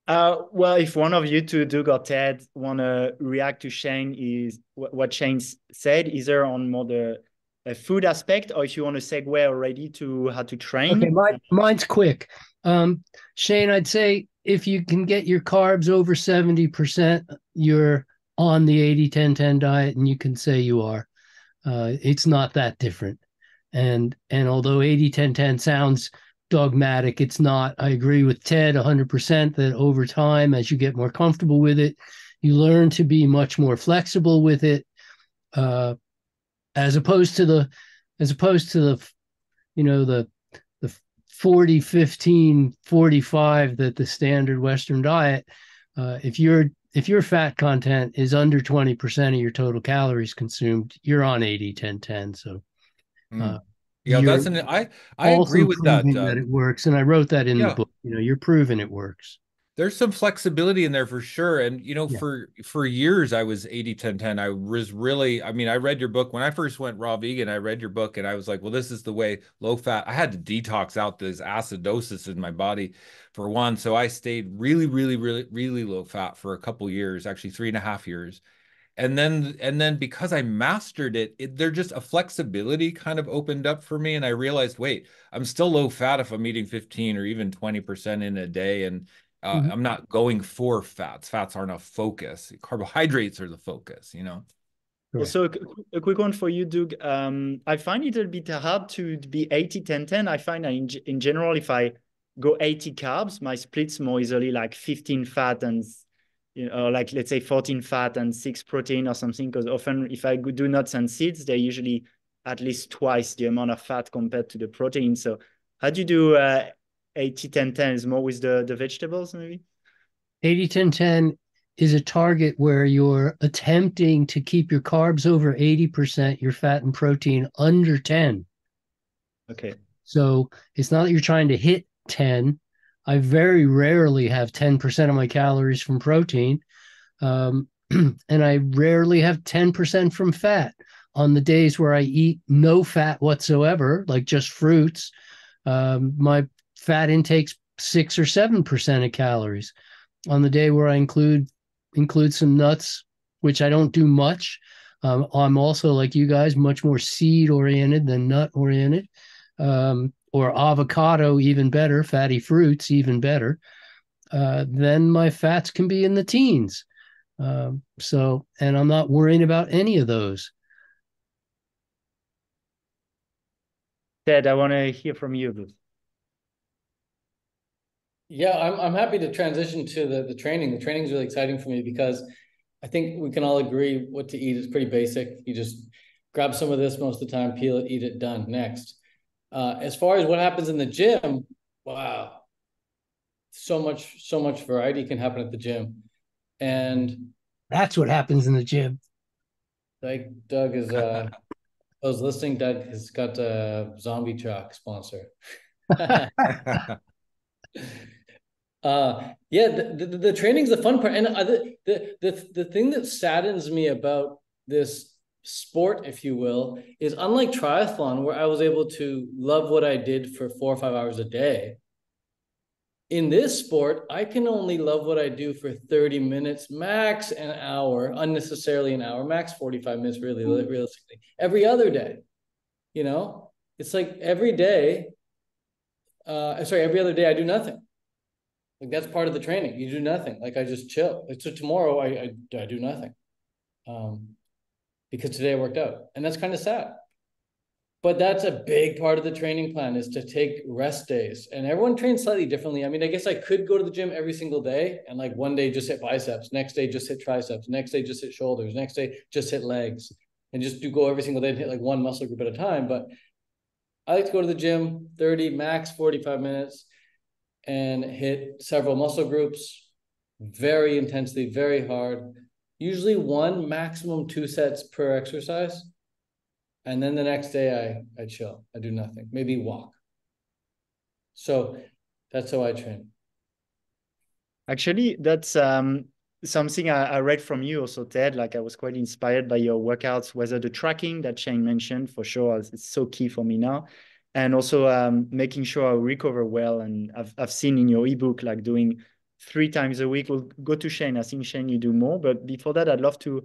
Well, if one of you two, Doug or Ted, want to react to Shane, is what Shane said, either on more the food aspect, or if you want to segue already to how to train. Okay, mine's quick. Shane, I'd say if you can get your carbs over 70%, you're on the 80-10-10 diet, and you can say you are. It's not that different. And although 80-10-10 sounds dogmatic, it's not. I agree with Ted 100% that over time, as you get more comfortable with it, you learn to be much more flexible with it, as opposed to the 40-15-45 that the standard Western diet. If your fat content is under 20% of your total calories consumed, you're on 80-10-10. So yeah, I agree with that. That it works, and I wrote that in the book. You're proving it works. There's some flexibility in there for sure. And, for years I was 80-10-10. I was really, I read your book. When I first went raw vegan, I read your book and I was like, well, this is the way, low fat. I had to detox out this acidosis in my body for one. So I stayed really, really, really, really low fat for a couple years, actually 3.5 years. And then because I mastered it, there just a flexibility kind of opened up for me. And I realized, wait, I'm still low fat if I'm eating 15 or even 20% in a day. And I'm not going for fats. Fats aren't a focus. Carbohydrates are the focus, Also, a quick one for you, Doug. I find it a bit hard to be 80-10-10. I find that in general, if I go 80 carbs, my split's more easily like 15 fat and, like let's say 14 fat and 6 protein or something. Because often if I do nuts and seeds, they're usually at least twice the amount of fat compared to the protein. So how do you do 80-10-10? Is more with the vegetables maybe? 80-10-10 is a target where you're attempting to keep your carbs over 80%, your fat and protein under 10. Okay. So it's not that you're trying to hit 10. I very rarely have 10% of my calories from protein. And I rarely have 10% from fat. On the days where I eat no fat whatsoever, like just fruits, my fat intake's 6 or 7% of calories. On the day where I include some nuts, which I don't do much, I'm also, like you guys, much more seed oriented than nut oriented, or avocado, even better, fatty fruits, even better. then my fats can be in the teens. And I'm not worrying about any of those. Ted, I want to hear from you. Yeah, I'm happy to transition to the training. The training is really exciting for me because I think we can all agree what to eat is pretty basic. You just grab some of this most of the time, peel it, eat it, done. Next. As far as what happens in the gym, wow, so much variety can happen at the gym. And that's what happens in the gym. Like Doug is I was listening, Doug has got a zombie chalk sponsor. Yeah, the training's the fun part. And the thing that saddens me about this sport, if you will, is unlike triathlon, where I was able to love what I did for 4 or 5 hours a day. In this sport, I can only love what I do for 30 minutes, max an hour, unnecessarily an hour, max 45 minutes, really, realistically, every other day. You know, it's like every day, every other day I do nothing. Like that's part of the training. You do nothing. Like I just chill. Like, so tomorrow I do nothing. Because today I worked out. And that's kind of sad. But that's a big part of the training plan, is to take rest days. And everyone trains slightly differently. I mean, I guess I could go to the gym every single day and like one day just hit biceps, next day just hit triceps, next day just hit shoulders, next day just hit legs, and just go every single day and hit like one muscle group at a time. But I like to go to the gym 30, max 45 minutes and hit several muscle groups very intensely, very hard. Usually 1, maximum 2 sets per exercise. And then the next day I chill. I do nothing, maybe walk. So that's how I train. Actually, that's something I read from you also, Ted. Like I was quite inspired by your workouts, whether the tracking that Shane mentioned, for sure, it's so key for me now. And also making sure I recover well. And I've seen in your ebook, like doing 3 times a week. We'll go to Shane. I think, Shane, you do more. But before that, I'd love to,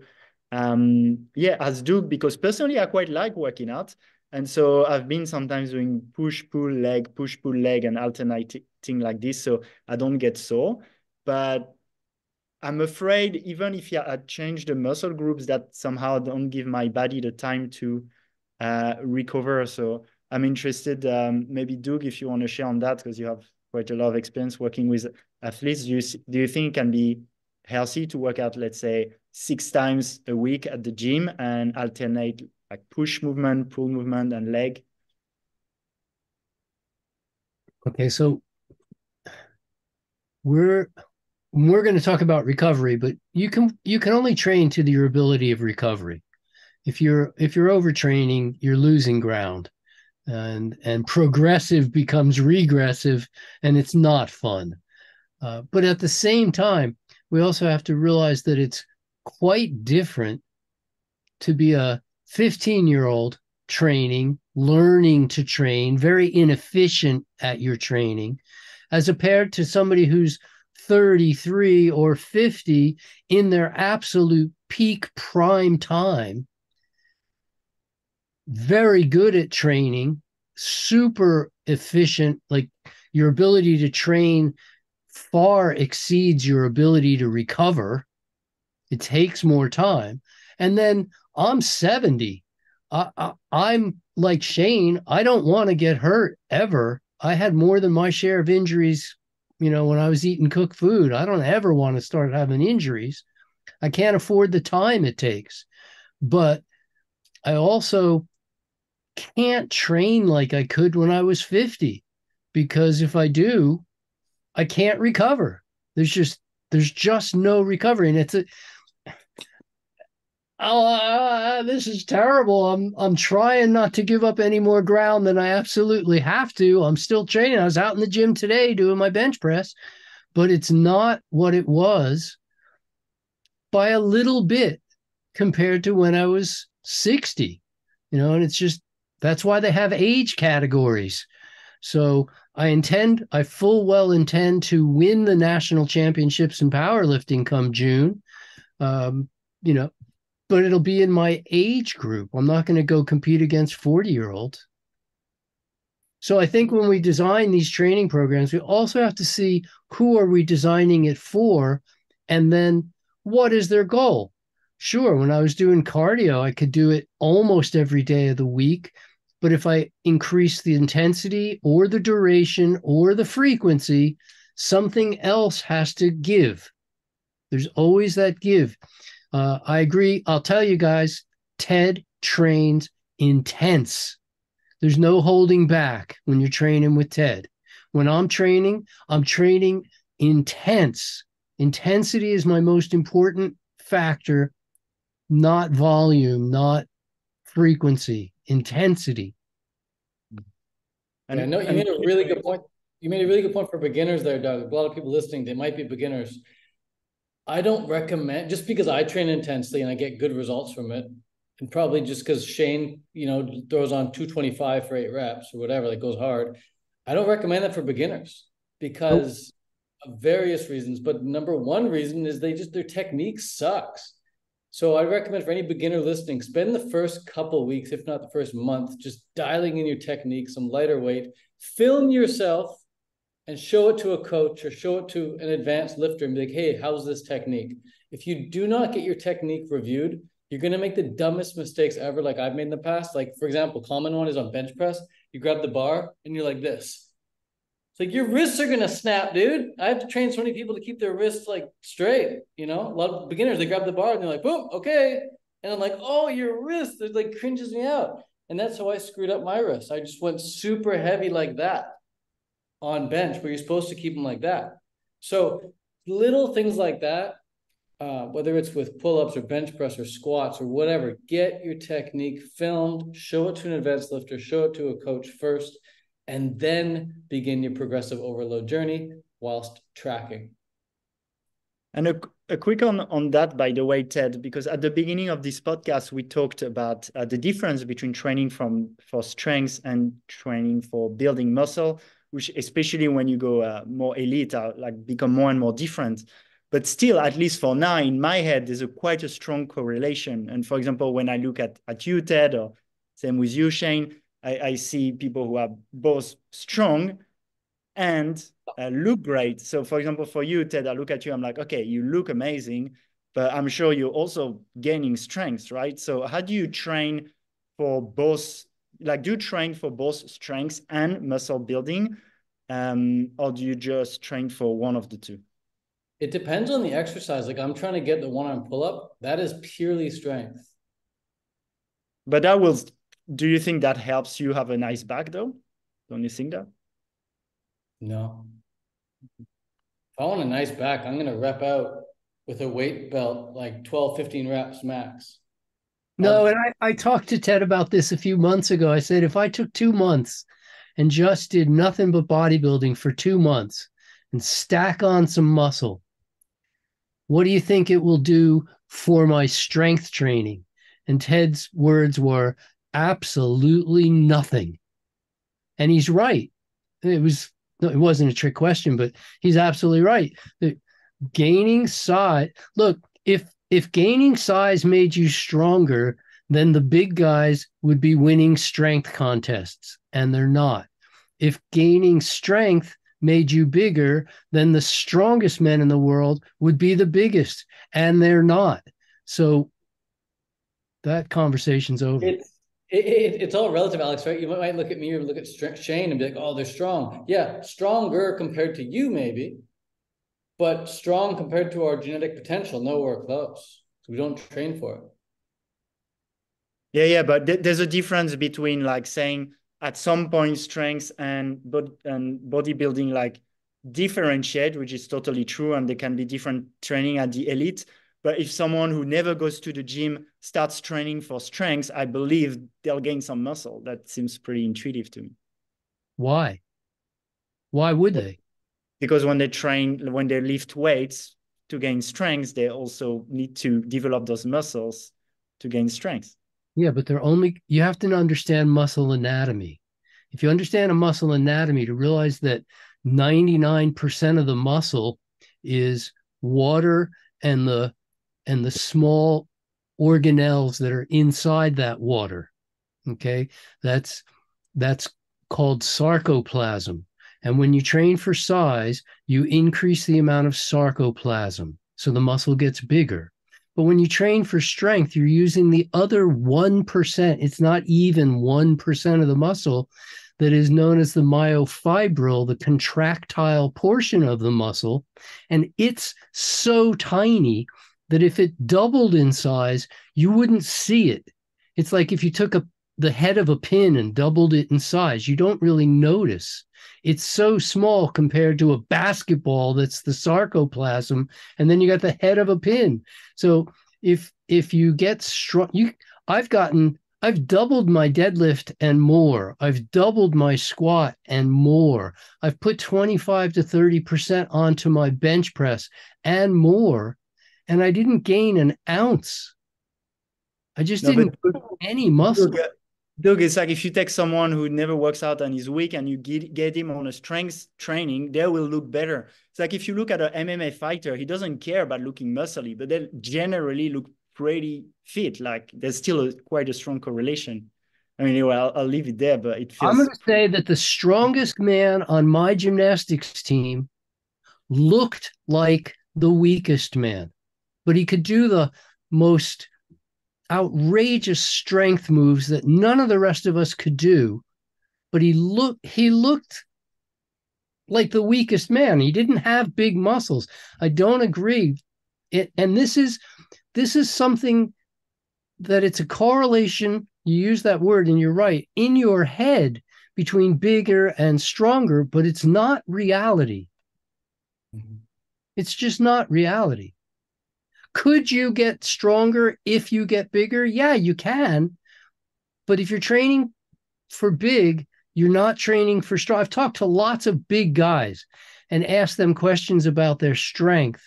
as Doug, because personally, I quite like working out. And so I've been sometimes doing push, pull, leg, and alternating like this, so I don't get sore. But I'm afraid even if I change the muscle groups, that somehow don't give my body the time to recover. So I'm interested, maybe Doug, if you want to share on that, because you have quite a lot of experience working with athletes. Do you think it can be healthy to work out, let's say, 6 times a week at the gym and alternate like push movement, pull movement, and leg? Okay, so we're going to talk about recovery, but you can only train to your ability of recovery. If you're overtraining, you're losing ground, and progressive becomes regressive, and it's not fun. But at the same time, we also have to realize that it's quite different to be a 15-year-old training, learning to train, very inefficient at your training, as compared to somebody who's 33 or 50 in their absolute peak prime time, very good at training, super efficient. Like your ability to train far exceeds your ability to recover. It takes more time. And then I'm 70. I'm like Shane. I don't want to get hurt ever. I had more than my share of injuries, when I was eating cooked food. I don't ever want to start having injuries. I can't afford the time it takes. But I also can't train like I could when I was 50, because if I do, I can't recover. There's just no recovery. And it's this is terrible. I'm trying not to give up any more ground than I absolutely have to. I'm still training. I was out in the gym today doing my bench press, but it's not what it was by a little bit compared to when I was 60. And it's just, that's why they have age categories. So I full well intend to win the national championships in powerlifting come June. But it'll be in my age group. I'm not going to go compete against 40-year-olds. So I think when we design these training programs, we also have to see who are we designing it for, and then what is their goal. Sure, when I was doing cardio, I could do it almost every day of the week. But if I increase the intensity or the duration or the frequency, something else has to give. There's always that give. I agree. I'll tell you guys, Ted trains intense. There's no holding back when you're training with Ted. When I'm training intense. Intensity is my most important factor, not volume, not frequency, intensity. Yeah, no, you made a really good point. You made a really good point for beginners there, Doug. A lot of people listening, they might be beginners. I don't recommend, just because I train intensely and I get good results from it, and probably just because Shane, throws on 225 for 8 reps or whatever, that goes hard. I don't recommend that for beginners because of various reasons. But number one reason is their technique sucks. So I recommend for any beginner listening, spend the first couple weeks, if not the first month, just dialing in your technique, some lighter weight, film yourself and show it to a coach or show it to an advanced lifter and be like, hey, how's this technique? If you do not get your technique reviewed, you're going to make the dumbest mistakes ever, like I've made in the past. Like, for example, common one is on bench press. You grab the bar and you're like this. It's like your wrists are going to snap, dude. I have to train so many people to keep their wrists like straight. A lot of beginners, they grab the bar and they're like, boom, okay. And I'm like, oh, your wrist, it like cringes me out. And that's how I screwed up my wrist. I just went super heavy like that on bench, where you're supposed to keep them like that. So little things like that, whether it's with pull-ups or bench press or squats or whatever, get your technique filmed, show it to an advanced lifter, show it to a coach first, and then begin your progressive overload journey whilst tracking. And a quick on that, by the way, Ted, because at the beginning of this podcast, we talked about the difference between training for strength and training for building muscle, which especially when you go more elite, are like become more and more different. But still, at least for now, in my head, there's quite a strong correlation. And for example, when I look at you, Ted, or same with you, Shane, I see people who are both strong and look great. So for example, for you, Ted, I look at you, I'm like, okay, you look amazing, but I'm sure you're also gaining strength, right? So how do you train for both? Like, do you train for both strength and muscle building? Or do you just train for one of the two? It depends on the exercise. Like I'm trying to get the one-arm pull-up. That is purely strength. But do you think that helps you have a nice back though? Don't you think that? No. If I want a nice back, I'm going to rep out with a weight belt, like 12, 15 reps max. No, and I talked to Ted about this a few months ago. I said, if I took 2 months and just did nothing but bodybuilding for 2 months and stack on some muscle, what do you think it will do for my strength training? And Ted's words were absolutely nothing. And he's right. It wasn't a trick question, but he's absolutely right. Gaining size, look, if gaining size made you stronger, then the big guys would be winning strength contests, and they're not. If gaining strength made you bigger, then the strongest men in the world would be the biggest, and they're not. So that conversation's over. It's all relative, Alex, right? You might look at me or look at Shane and be like, oh, they're strong. Yeah, stronger compared to you, maybe, but strong compared to our genetic potential, nowhere close. So we don't train for it. Yeah, but there's a difference between like saying at some point strength and bodybuilding like differentiate, which is totally true, and there can be different training at the elite. But if someone who never goes to the gym starts training for strength, I believe they'll gain some muscle. That seems pretty intuitive to me. Why? Why would they? Because when they lift weights to gain strength, they also need to develop those muscles to gain strength. Yeah, but you have to understand muscle anatomy. If you understand a muscle anatomy, to realize that 99% of the muscle is water and the small organelles that are inside that water. Okay, that's called sarcoplasm. And when you train for size, you increase the amount of sarcoplasm. So the muscle gets bigger. But when you train for strength, you're using the other 1%. It's not even 1% of the muscle that is known as the myofibril, the contractile portion of the muscle. And it's so tiny that if it doubled in size, you wouldn't see it. It's like if you took the head of a pin and doubled it in size, you don't really notice. It's so small compared to a basketball that's the sarcoplasm, and then you got the head of a pin. So if you get strong, I've doubled my deadlift and more. I've doubled my squat and more. I've put 25 to 30% onto my bench press and more, and I didn't gain an ounce. I just didn't put any muscle. Doug, it's like if you take someone who never works out and is weak and you get him on a strength training, they will look better. It's like if you look at an MMA fighter, he doesn't care about looking muscly, but they generally look pretty fit. Like there's still quite a strong correlation. I mean, anyway, I'll leave it there, but it feels... I'm going to say that the strongest man on my gymnastics team looked like the weakest man, but he could do the most outrageous strength moves that none of the rest of us could do, but he looked like the weakest man. He didn't have big muscles. I don't agree. And this is something that it's a correlation. You use that word and you're right, in your head between bigger and stronger, but it's not reality. Mm-hmm. It's just not reality. Could you get stronger if you get bigger? Yeah, you can. But if you're training for big, you're not training for strong. I've talked to lots of big guys and asked them questions about their strength.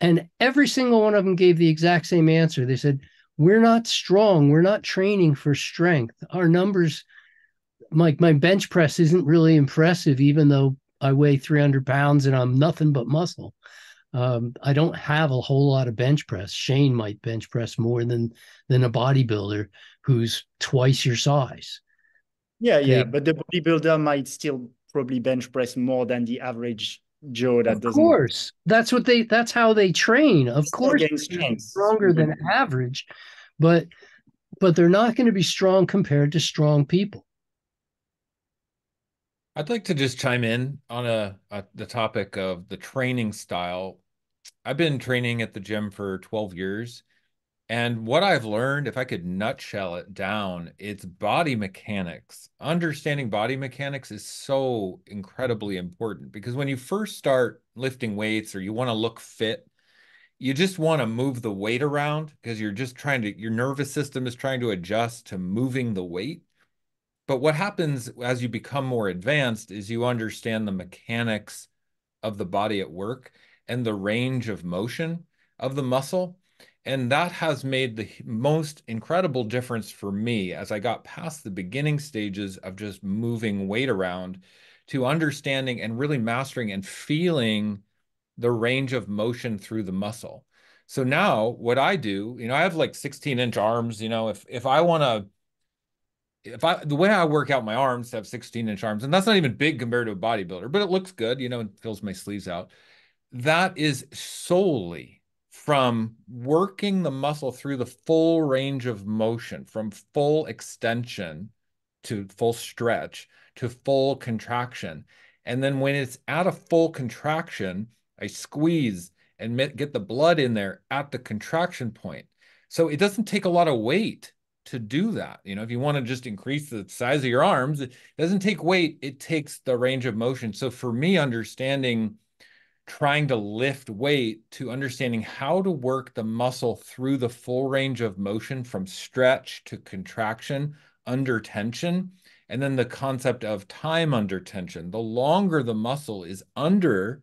And every single one of them gave the exact same answer. They said, we're not strong. We're not training for strength. Our numbers, my bench press isn't really impressive, even though I weigh 300 pounds and I'm nothing but muscle. I don't have a whole lot of bench press. Shane might bench press more than a bodybuilder who's twice your size. Yeah, but the bodybuilder might still probably bench press more than the average Joe that doesn't. Of course, that's how they train. Of course, they're stronger than average, but they're not going to be strong compared to strong people. I'd like to just chime in on the topic of the training style. I've been training at the gym for 12 years. And what I've learned, if I could nutshell it down, it's body mechanics. Understanding body mechanics is so incredibly important because when you first start lifting weights or you want to look fit, you just want to move the weight around because you're just your nervous system is trying to adjust to moving the weight. But what happens as you become more advanced is you understand the mechanics of the body at work and the range of motion of the muscle. And that has made the most incredible difference for me as I got past the beginning stages of just moving weight around to understanding and really mastering and feeling the range of motion through the muscle. So now what I do, I have like 16-inch arms, if I want to, the way I work out my arms to have 16-inch arms, and that's not even big compared to a bodybuilder, but it looks good, it fills my sleeves out. That is solely from working the muscle through the full range of motion, from full extension to full stretch to full contraction. And then when it's at a full contraction, I squeeze and get the blood in there at the contraction point. So it doesn't take a lot of weight to do that. If you want to just increase the size of your arms, it doesn't take weight, it takes the range of motion. So for me, trying to lift weight to understanding how to work the muscle through the full range of motion from stretch to contraction under tension, and then the concept of time under tension. The longer the muscle is under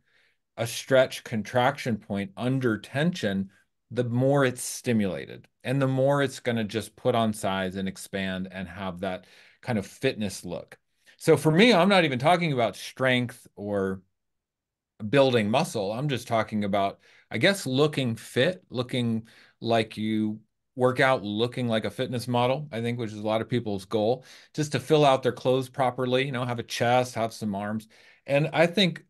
a stretch contraction point under tension, the more it's stimulated and the more it's going to just put on size and expand and have that kind of fitness look. So for me, I'm not even talking about strength or building muscle. I'm just talking about, I guess, looking fit, looking like you work out looking like a fitness model, I think, which is a lot of people's goal, just to fill out their clothes properly, you know, have a chest, have some arms. And I think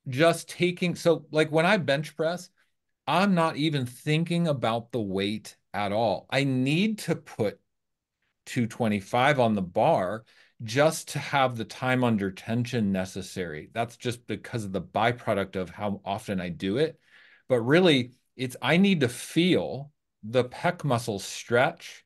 just taking, so like when I bench press, I'm not even thinking about the weight at all. I need to put 225 on the bar just to have the time under tension necessary. That's just because of the byproduct of how often I do it. But really, it's I need to feel the pec muscles stretch,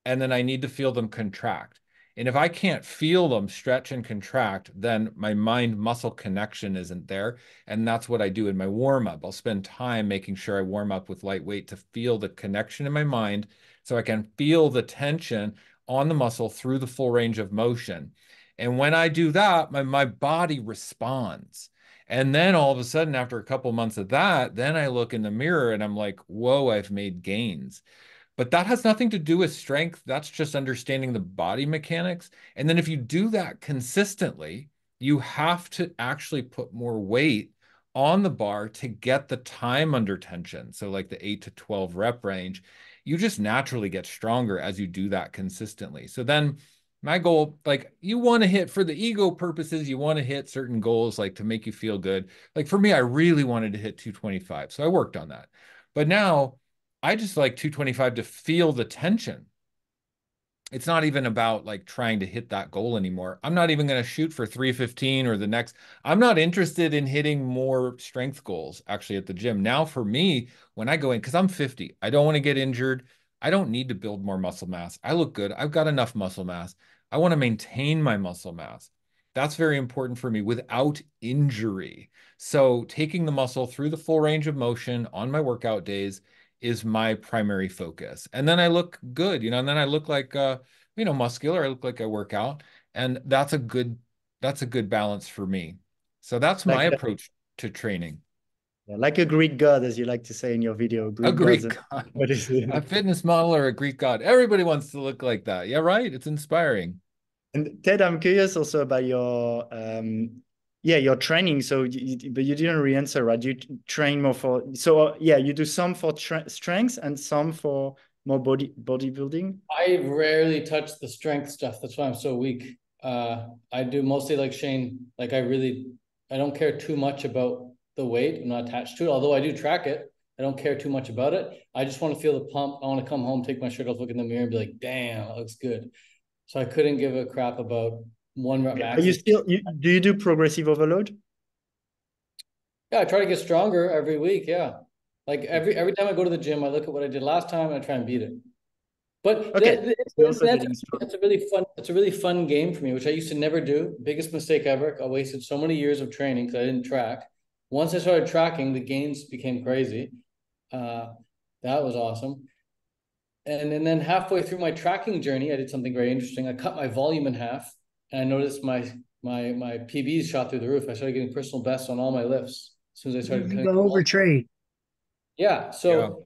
and then I need to feel them contract. And if I can't feel them stretch and contract, then my mind muscle connection isn't there. And that's what I do in my warm up. I'll spend time making sure I warm up with lightweight to feel the connection in my mind so I can feel the tension on the muscle through the full range of motion. And when I do that, my body responds. And then all of a sudden, after a couple months of that, then I look in the mirror and I'm like, whoa, I've made gains. But that has nothing to do with strength. That's just understanding the body mechanics. And then if you do that consistently, you have to actually put more weight on the bar to get the time under tension. So like the 8 to 12 rep range, you just naturally get stronger as you do that consistently. So then my goal, like you want to hit for the ego purposes, you want to hit certain goals like to make you feel good. Like for me, I really wanted to hit 225. So I worked on that. But now I just like 225 to feel the tension. It's not even about like trying to hit that goal anymore. I'm not even going to shoot for 315 or the next. I'm not interested in hitting more strength goals actually at the gym. Now for me, when I go in, because I'm 50, I don't want to get injured. I don't need to build more muscle mass. I look good. I've got enough muscle mass. I want to maintain my muscle mass. That's very important for me without injury. So taking the muscle through the full range of motion on my workout days is my primary focus. And then I look good, you know, and then I look like you know, muscular, I look like I work out. And that's a good balance for me. So that's my Like approach to training. like a Greek god, as you like to say in your video, A Greek gods. Greek god, What is a it? fitness model or a Greek god. Everybody wants to look like that. Yeah, right. It's inspiring. And Ted, I'm curious also about your yeah, your training. So, but you didn't really answer, right? You train more for, so yeah, you do some for strength and some for more bodybuilding. I rarely touch the strength stuff. That's why I'm so weak. I do mostly like Shane. Like I don't care too much about the weight. I'm not attached to it. Although I do track it, I don't care too much about it. I just want to feel the pump. I want to come home, take my shirt off, look in the mirror, and be like, "Damn, that looks good." So I couldn't give a crap about one rep Okay. Are max. you still, do you do progressive overload? Yeah, I try to get stronger every week. Yeah, like every time I go to the gym, I look at what I did last time and I try and beat it. But Okay. You're also that's getting strong. that's a really fun. It's a really fun game for me, which I used to never do. Biggest mistake ever. I wasted so many years of training because I didn't track. Once I started tracking, the gains became crazy. That was awesome. And then halfway through my tracking journey, I did something very interesting. I cut my volume in half, and I noticed my PBs shot through the roof. I started getting personal bests on all my lifts as soon as I started You cutting. go overtrade. Yeah. Yeah. So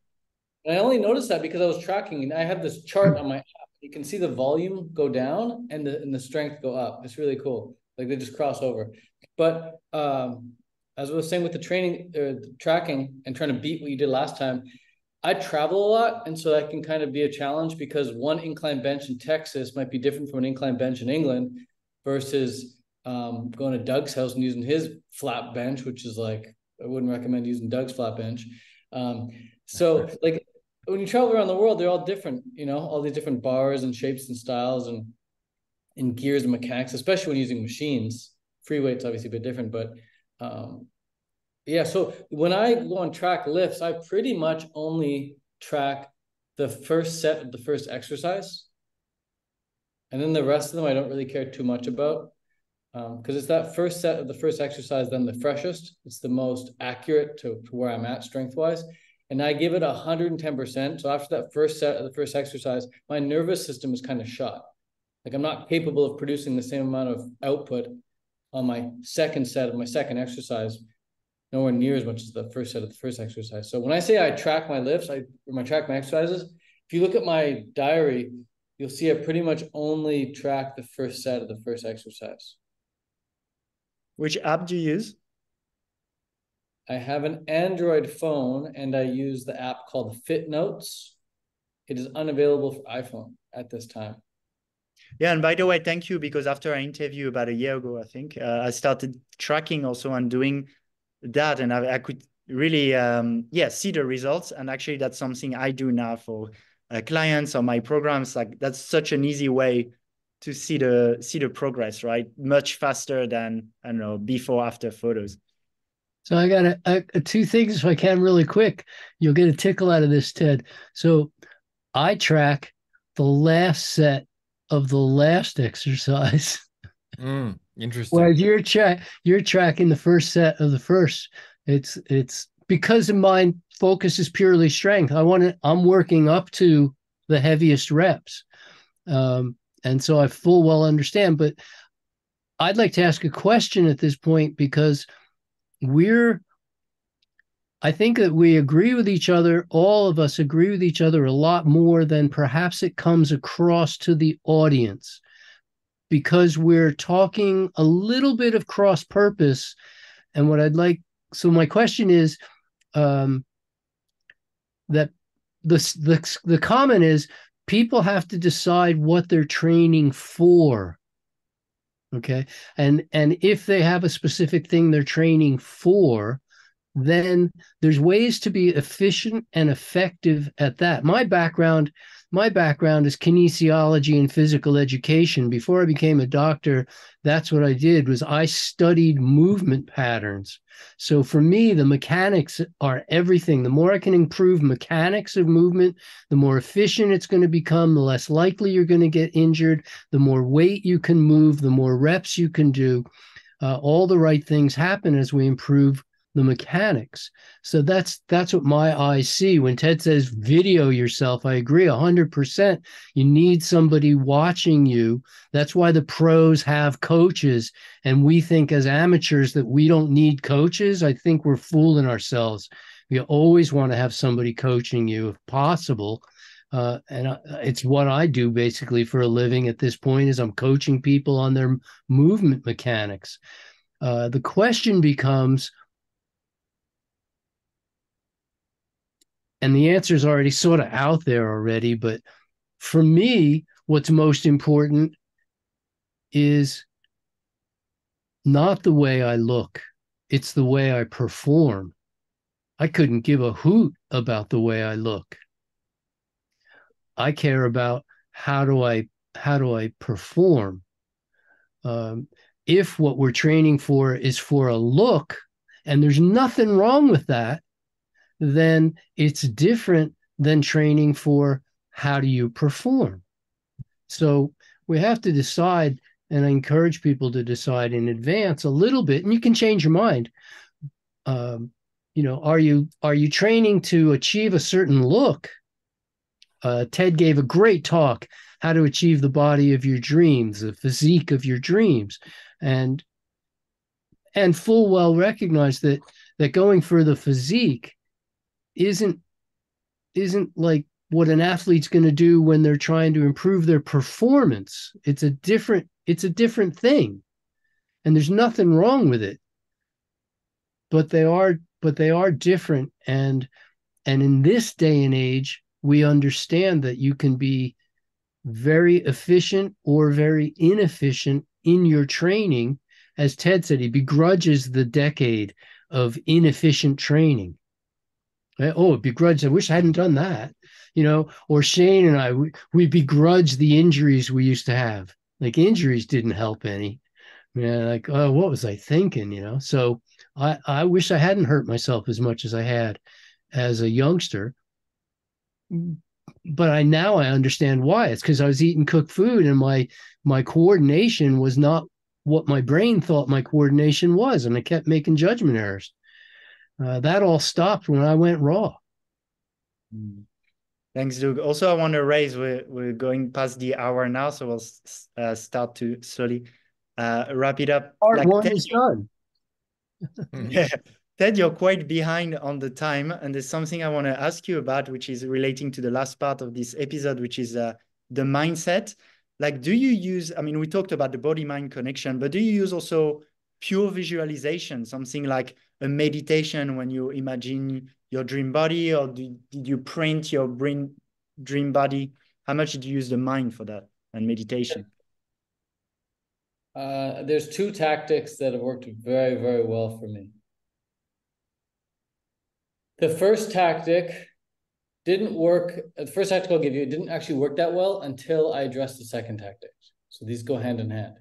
and I only noticed that because I was tracking and I have this chart on my app. You can see the volume go down and the strength go up. It's really cool. Like they just cross over. But as I was saying with the training, the tracking and trying to beat what you did last time, I travel a lot. And so that can kind of be a challenge because one incline bench in Texas might be different from an incline bench in England versus going to Doug's house and using his flat bench, which is like, I wouldn't recommend using Doug's flat bench. So like when you travel around the world, they're all different, you know, all these different bars and shapes and styles and gears and mechanics, especially when using machines. Free weight's obviously a bit different, but yeah. So when I go on track lifts, I pretty much only track the first set of the first exercise. And then the rest of them I don't really care too much about. Because it's that first set of the first exercise, then the freshest. It's the most accurate to where I'm at strength-wise. And I give it 110%. So after that first set of the first exercise, my nervous system is kind of shot. Like I'm not capable of producing the same amount of output on my second set of my second exercise, nowhere near as much as the first set of the first exercise. So when I say I track my lifts, I track my exercises. If you look at my diary, you'll see I pretty much only track the first set of the first exercise. Which app do you use? I have an Android phone and I use the app called Fit Notes. it is unavailable for iPhone at this time. Yeah, and by the way, thank you, because after I interviewed about a year ago, I think, I started tracking also and doing that, and I could really, see the results. And actually, that's something I do now for clients or my programs. Like, that's such an easy way to see the progress, right? Much faster than, I don't know, before after photos. So I got two things if I can really quick. You'll get a tickle out of this, Ted. So I track the last set of the last exercise. Interesting. Whereas you're tracking the first set of the first. It's because of my focus is purely strength. I'm working up to the heaviest reps. And so I full well understand, but I'd like to ask a question at this point, because I think that we agree with each other. All of us agree with each other a lot more than perhaps it comes across to the audience, because we're talking a little bit of cross purpose. And so my question is, that the comment is, people have to decide what they're training for. Okay. And if they have a specific thing they're training for, then there's ways to be efficient and effective at that. My background is kinesiology and physical education. Before I became a doctor, that's what I did, was I studied movement patterns. So for me, the mechanics are everything. The more I can improve mechanics of movement, the more efficient it's going to become, the less likely you're going to get injured, the more weight you can move, the more reps you can do. All the right things happen as we improve the mechanics. So that's what my eyes see. When Ted says video yourself, I agree 100%. You need somebody watching you. That's why the pros have coaches, and we think as amateurs that we don't need coaches. I think we're fooling ourselves. You always want to have somebody coaching you if possible. It's what I do basically for a living at this point, is I'm coaching people on their movement mechanics. The question becomes, and the answer is already sort of out there already, but for me, what's most important is not the way I look. It's the way I perform. I couldn't give a hoot about the way I look. I care about how do I perform. If what we're training for is for a look, and there's nothing wrong with that, then it's different than training for how do you perform. So we have to decide, and I encourage people to decide in advance a little bit, and you can change your mind. Are you training to achieve a certain look? Ted gave a great talk, how to achieve the body of your dreams, the physique of your dreams, and full well recognize that going for the physique isn't like what an athlete's going to do when they're trying to improve their performance. It's a different thing, and there's nothing wrong with it. But they are different, and in this day and age, we understand that you can be very efficient or very inefficient in your training. As Ted said, he begrudges the decade of inefficient training. Oh, begrudge, I wish I hadn't done that. Or Shane and I, we begrudge the injuries we used to have. Like, injuries didn't help any. Like, oh, what was I thinking? So I wish I hadn't hurt myself as much as I had as a youngster. But now I understand why. It's because I was eating cooked food, and my coordination was not what my brain thought my coordination was, and I kept making judgment errors. That all stopped when I went raw. Thanks, Doug. Also, I want to raise, we're going past the hour now, so we'll start to slowly wrap it up. Part one is done. Yeah. Ted, you're quite behind on the time, and there's something I want to ask you about, which is relating to the last part of this episode, which is the mindset. Like, do you use, we talked about the body-mind connection, but do you use also pure visualization, something like a meditation when you imagine your dream body, or did you print your dream body? How much did you use the mind for that and meditation? There's two tactics that have worked very, very well for me. The first tactic didn't work. The first tactic I'll give you, it didn't actually work that well until I addressed the second tactic. So these go hand in hand.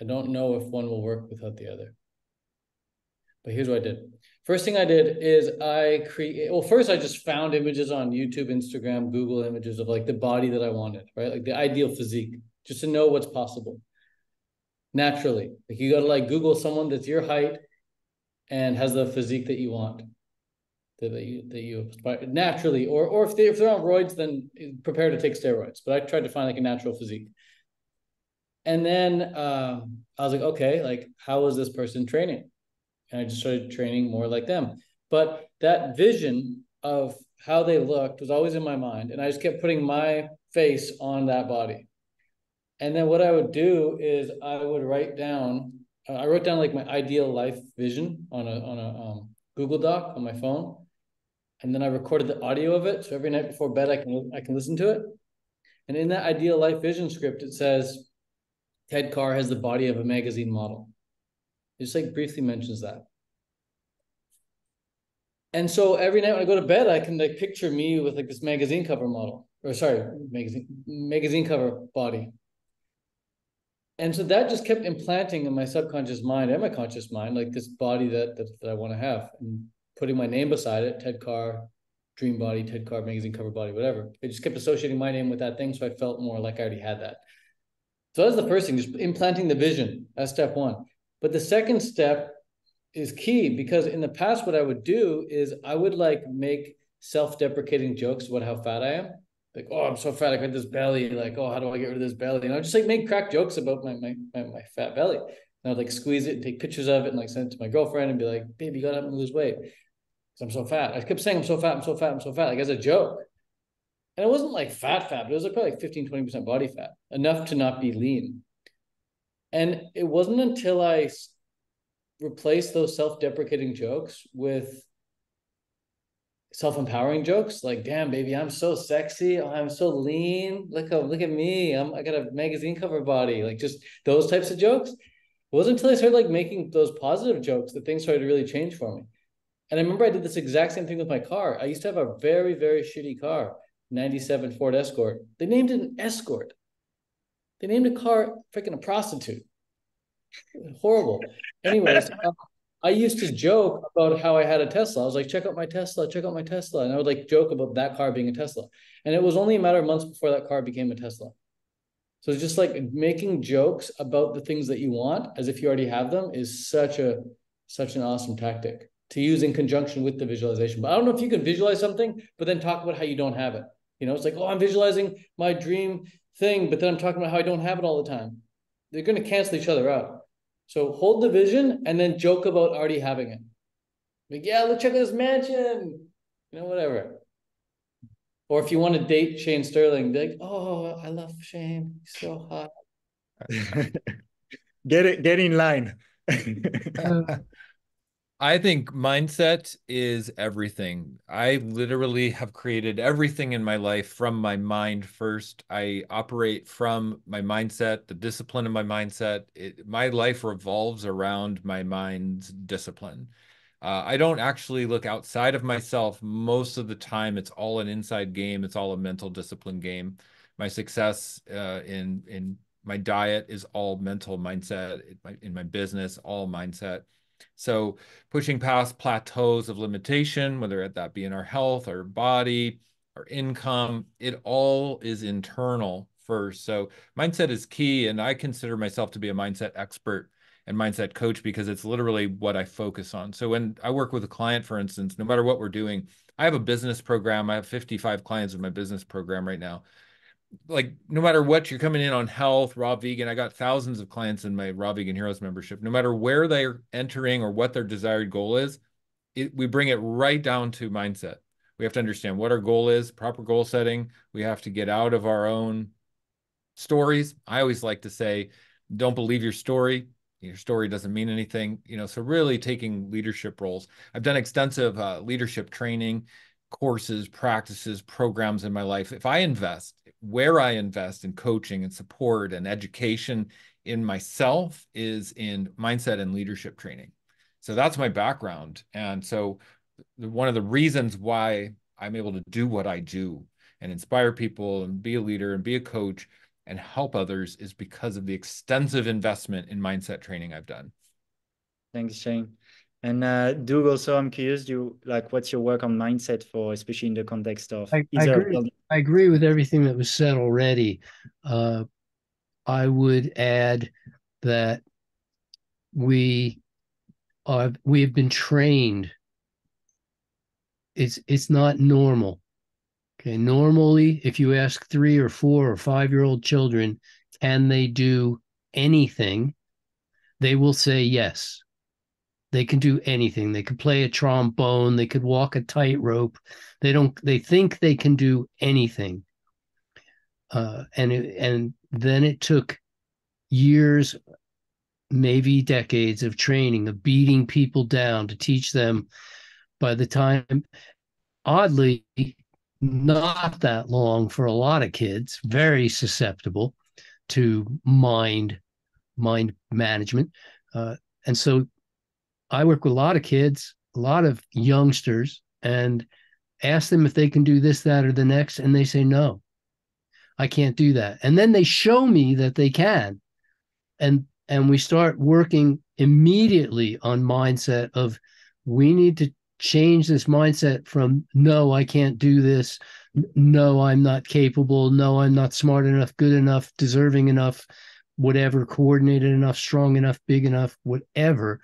I don't know if one will work without the other. But here's what I did. First thing I did is first I just found images on YouTube, Instagram, Google images of like the body that I wanted, right? Like the ideal physique, just to know what's possible. Naturally, like you got to like Google someone that's your height and has the physique that you want, that you aspire naturally, or if they're on roids, then prepare to take steroids. But I tried to find like a natural physique. And then I was like, okay, like how is this person training? And I just started training more like them. But that vision of how they looked was always in my mind, and I just kept putting my face on that body. And then what I would do is I would write down. I wrote down like my ideal life vision on a Google Doc on my phone, and then I recorded the audio of it. So every night before bed, I can listen to it. And in that ideal life vision script, it says Ted Carr has the body of a magazine model. It just like briefly mentions that. And so every night when I go to bed, I can like picture me with like this magazine cover model, or sorry, magazine cover body. And so that just kept implanting in my subconscious mind and my conscious mind, like this body that I want to have, and putting my name beside it, Ted Carr, dream body, Ted Carr, magazine cover body, whatever. It just kept associating my name with that thing. So I felt more like I already had that. So that's the first thing, just implanting the vision. That's step one. But the second step is key, because in the past, what I would do is I would like make self-deprecating jokes about how fat I am. Like, oh, I'm so fat, I got this belly. Like, oh, how do I get rid of this belly? And I just like make crack jokes about my fat belly. And I'd like squeeze it and take pictures of it and like send it to my girlfriend and be like, baby, you gotta help me lose weight because I'm so fat. I kept saying I'm so fat, I'm so fat, I'm so fat, like as a joke. And it wasn't like fat, but it was like probably like 15, 20% body fat, enough to not be lean. And it wasn't until I replaced those self-deprecating jokes with self-empowering jokes, like, damn, baby, I'm so sexy, oh, I'm so lean, look at me, I got a magazine cover body, like just those types of jokes. It wasn't until I started like making those positive jokes that things started to really change for me. And I remember I did this exact same thing with my car. I used to have a very, very shitty car, 97 Ford Escort. They named it an Escort. They named a car freaking a prostitute. Horrible. Anyways, I used to joke about how I had a Tesla. I was like, check out my Tesla, check out my Tesla. And I would like joke about that car being a Tesla. And it was only a matter of months before that car became a Tesla. So it's just like making jokes about the things that you want as if you already have them is such an awesome tactic to use in conjunction with the visualization. But I don't know if you can visualize something, but then talk about how you don't have it. You know, it's like, oh, I'm visualizing my dream thing, but then I'm talking about how I don't have it all the time. They're going to cancel each other out. So hold the vision and then joke about already having it. Like, yeah, let's check out this mansion, you know, whatever. Or if you want to date Shane Sterling, be like, oh, I love Shane. He's so hot. Get in line. I think mindset is everything. I literally have created everything in my life from my mind first. I operate from my mindset, the discipline of my mindset. My life revolves around my mind's discipline. I don't actually look outside of myself. Most of the time, it's all an inside game. It's all a mental discipline game. My success in my diet is all mental mindset. In my business, all mindset. So pushing past plateaus of limitation, whether that be in our health, our body, our income, it all is internal first. So mindset is key. And I consider myself to be a mindset expert and mindset coach because it's literally what I focus on. So when I work with a client, for instance, no matter what we're doing, I have a business program. I have 55 clients in my business program right now. Like no matter what, you're coming in on health, raw vegan. I got thousands of clients in my Raw Vegan Heroes membership. No matter where they're entering or what their desired goal is, we bring it right down to mindset. We have to understand what our goal is, proper goal setting. We have to get out of our own stories. I always like to say, don't believe your story. Your story doesn't mean anything, you know, so really taking leadership roles. I've done extensive leadership training, courses, practices, programs in my life, if I invest where I invest in coaching and support and education in myself is in mindset and leadership training. So that's my background. And so one of the reasons why I'm able to do what I do and inspire people and be a leader and be a coach and help others is because of the extensive investment in mindset training I've done. Thanks, Shane. And Doug, also, I'm curious, what's your work on mindset for, especially in the context of I either agree. building? I agree with everything that was said already. I would add that we we have been trained. It's not normal. Okay, normally, if you ask 3 or 4 or 5-year-old children, can they do anything? They will say yes. They can do anything. They could play a trombone. They could walk a tightrope. They think they can do anything. And then it took years, maybe decades of training, of beating people down to teach them. By the time, oddly, not that long for a lot of kids, very susceptible to mind management. And so I work with a lot of kids, a lot of youngsters, and ask them if they can do this, that, or the next, and they say no, I can't do that. And then they show me that they can, and we start working immediately on mindset of we need to change this mindset from no, I can't do this, no, I'm not capable, no, I'm not smart enough, good enough, deserving enough, whatever, coordinated enough, strong enough, big enough, whatever,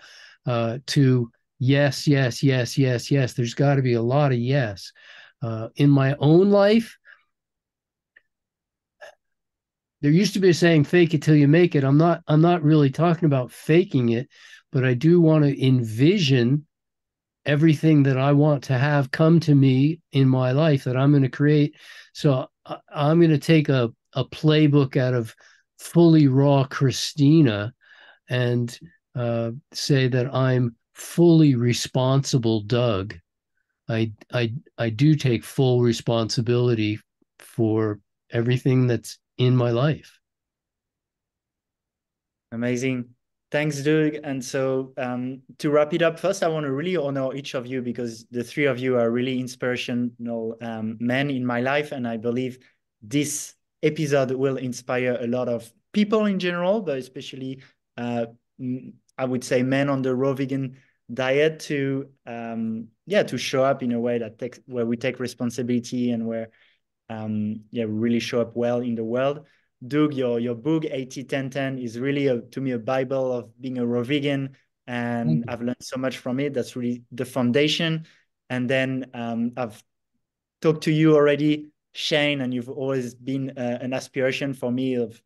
to yes, yes, yes, yes, yes. There's got to be a lot of yes. In my own life, there used to be a saying, fake it till you make it. I'm not really talking about faking it, but I do want to envision everything that I want to have come to me in my life that I'm going to create. So I'm going to take a playbook out of fully raw Christina and say that I'm fully responsible Doug. I do take full responsibility for everything that's in my life. Amazing. Thanks, Doug. And so to wrap it up, first, I want to really honor each of you because the three of you are really inspirational men in my life. And I believe this episode will inspire a lot of people in general, but especially, I would say, men on the raw vegan diet to, to show up in a way where we take responsibility and where, we really show up well in the world. Doug, your book 80-10-10 is really to me a Bible of being a raw vegan, and I've learned so much from it. That's really the foundation. And then I've talked to you already, Shane, and you've always been an aspiration for me of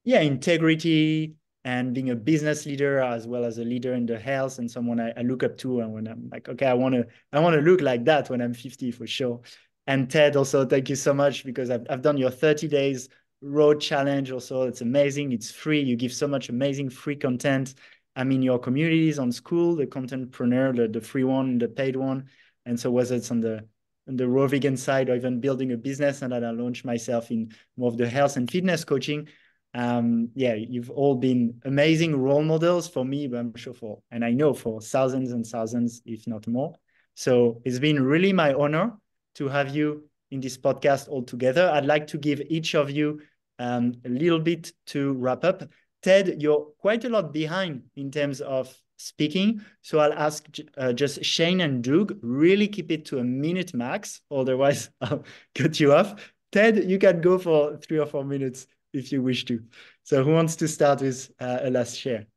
integrity and being a business leader as well as a leader in the health and someone I look up to. And when I'm like, okay, I want to look like that when I'm 50 for sure. And Ted, also, thank you so much because I've done your 30 days road challenge also. It's amazing. It's free. You give so much amazing free content. I'm in your communities on school, the contentpreneur, the free one, the paid one. And so whether it's on the raw vegan side or even building a business, and that I launched myself in more of the health and fitness coaching. You've all been amazing role models for me, but I'm sure and I know for thousands and thousands, if not more. So it's been really my honor to have you in this podcast all together. I'd like to give each of you a little bit to wrap up. Ted, you're quite a lot behind in terms of speaking. So I'll ask just Shane and Doug, really keep it to a minute max. Otherwise, I'll cut you off. Ted, you can go for 3 or 4 minutes if you wish to. So who wants to start with a last share?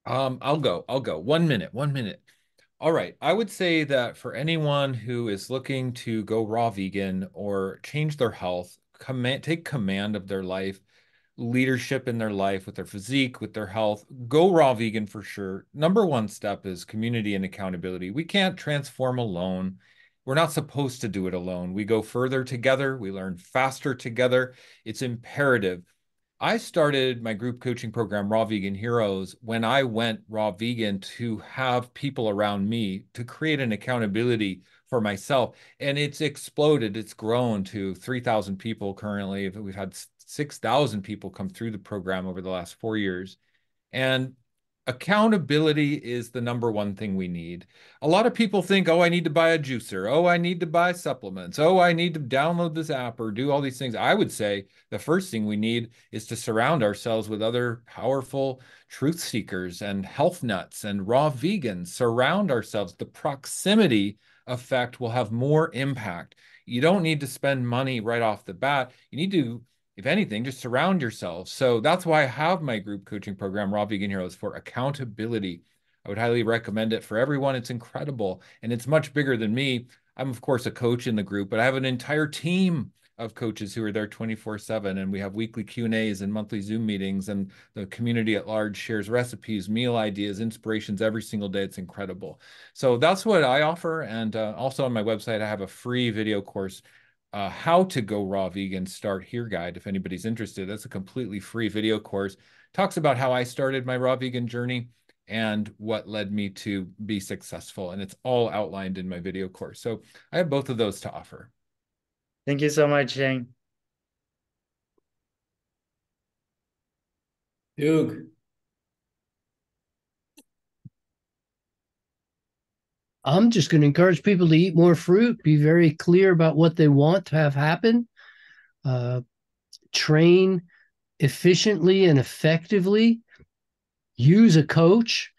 I'll go. 1 minute, 1 minute. All right. I would say that for anyone who is looking to go raw vegan or change their health, take command of their life, leadership in their life with their physique, with their health, go raw vegan for sure. Number one step is community and accountability. We can't transform alone. We're not supposed to do it alone. We go further together. We learn faster together. It's imperative I started my group coaching program, Raw Vegan Heroes, when I went raw vegan to have people around me to create an accountability for myself. And it's exploded. It's grown to 3,000 people currently. We've had 6,000 people come through the program over the last 4 years. And accountability is the number one thing we need. A lot of people think, oh, I need to buy a juicer. Oh, I need to buy supplements. Oh, I need to download this app or do all these things. I would say the first thing we need is to surround ourselves with other powerful truth seekers and health nuts and raw vegans. Surround ourselves. The proximity effect will have more impact. You don't need to spend money right off the bat. You need to, if anything, just surround yourself. So that's why I have my group coaching program, Raw Vegan Heroes, for accountability. I would highly recommend it for everyone. It's incredible. And it's much bigger than me. I'm, of course, a coach in the group, but I have an entire team of coaches who are there 24/7. And we have weekly Q&As and monthly Zoom meetings. And the community at large shares recipes, meal ideas, inspirations every single day. It's incredible. So that's what I offer. And also on my website, I have a free video course, how to go raw vegan start here guide. If anybody's interested, that's a completely free video course. Talks about how I started my raw vegan journey and what led me to be successful. And it's all outlined in my video course. So I have both of those to offer. Thank you so much, Shane. Doug. I'm just going to encourage people to eat more fruit, be very clear about what they want to have happen, train efficiently and effectively, use a coach.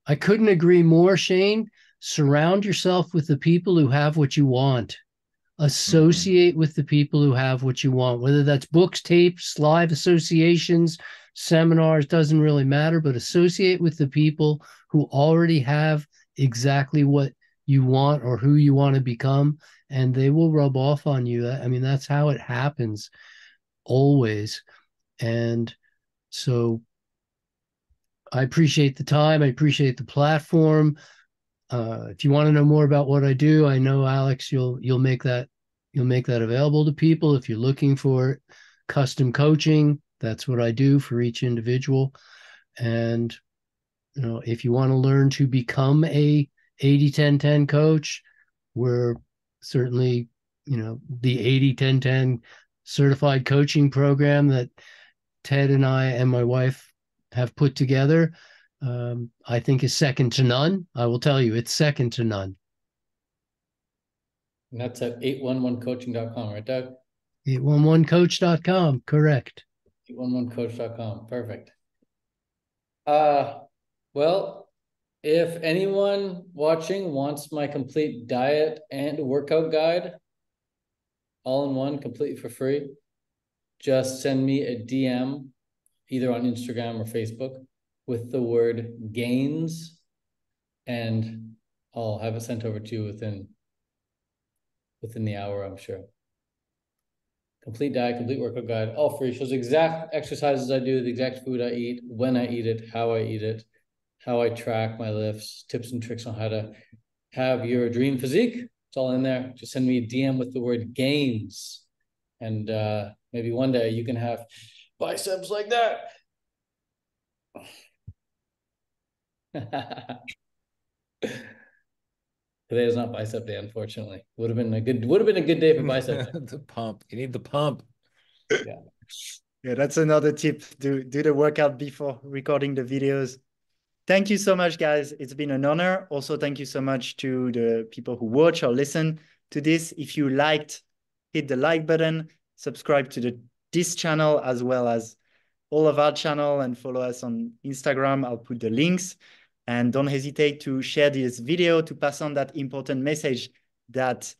I couldn't agree more, Shane. Surround yourself with the people who have what you want. Associate with the people who have what you want, whether that's books, tapes, live associations, seminars, doesn't really matter, but associate with the people who already have exactly what you want or who you want to become, and they will rub off on you. I mean, that's how it happens always. And so I appreciate the time. I appreciate the platform. If you want to know more about what I do, I know, Alex, you'll make that available to people. If you're looking for custom coaching, that's what I do for each individual. And if you want to learn to become a 80-10-10 coach, we're certainly, the 80-10-10 certified coaching program that Ted and I and my wife have put together, I think is second to none. I will tell you, it's second to none. And that's at 811coaching.com, right, Doug? 811coach.com, correct. 811coach.com, perfect. Well, if anyone watching wants my complete diet and workout guide, all in one, completely for free, just send me a DM either on Instagram or Facebook with the word gains, and I'll have it sent over to you within the hour, I'm sure. Complete diet, complete workout guide, all free. Shows exact exercises I do, the exact food I eat, when I eat it, how I track my lifts, tips and tricks on how to have your dream physique. It's all in there. Just send me a DM with the word gains, and maybe one day you can have biceps like that. Today is not bicep day, unfortunately. Would have been a good day for bicep day. The pump. You need the pump. Yeah. Yeah, that's another tip. Do the workout before recording the videos. Thank you so much, guys. It's been an honor. Also, thank you so much to the people who watch or listen to this. If you liked, hit the like button, subscribe to this channel as well as all of our channel, and follow us on Instagram. I'll put the links. And don't hesitate to share this video to pass on that important message that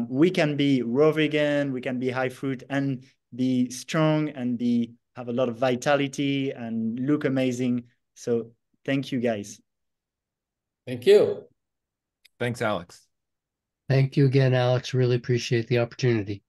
we can be raw vegan, we can be high fruit and be strong and have a lot of vitality and look amazing. So thank you, guys. Thank you. Thanks, Alex. Thank you again, Alex. Really appreciate the opportunity.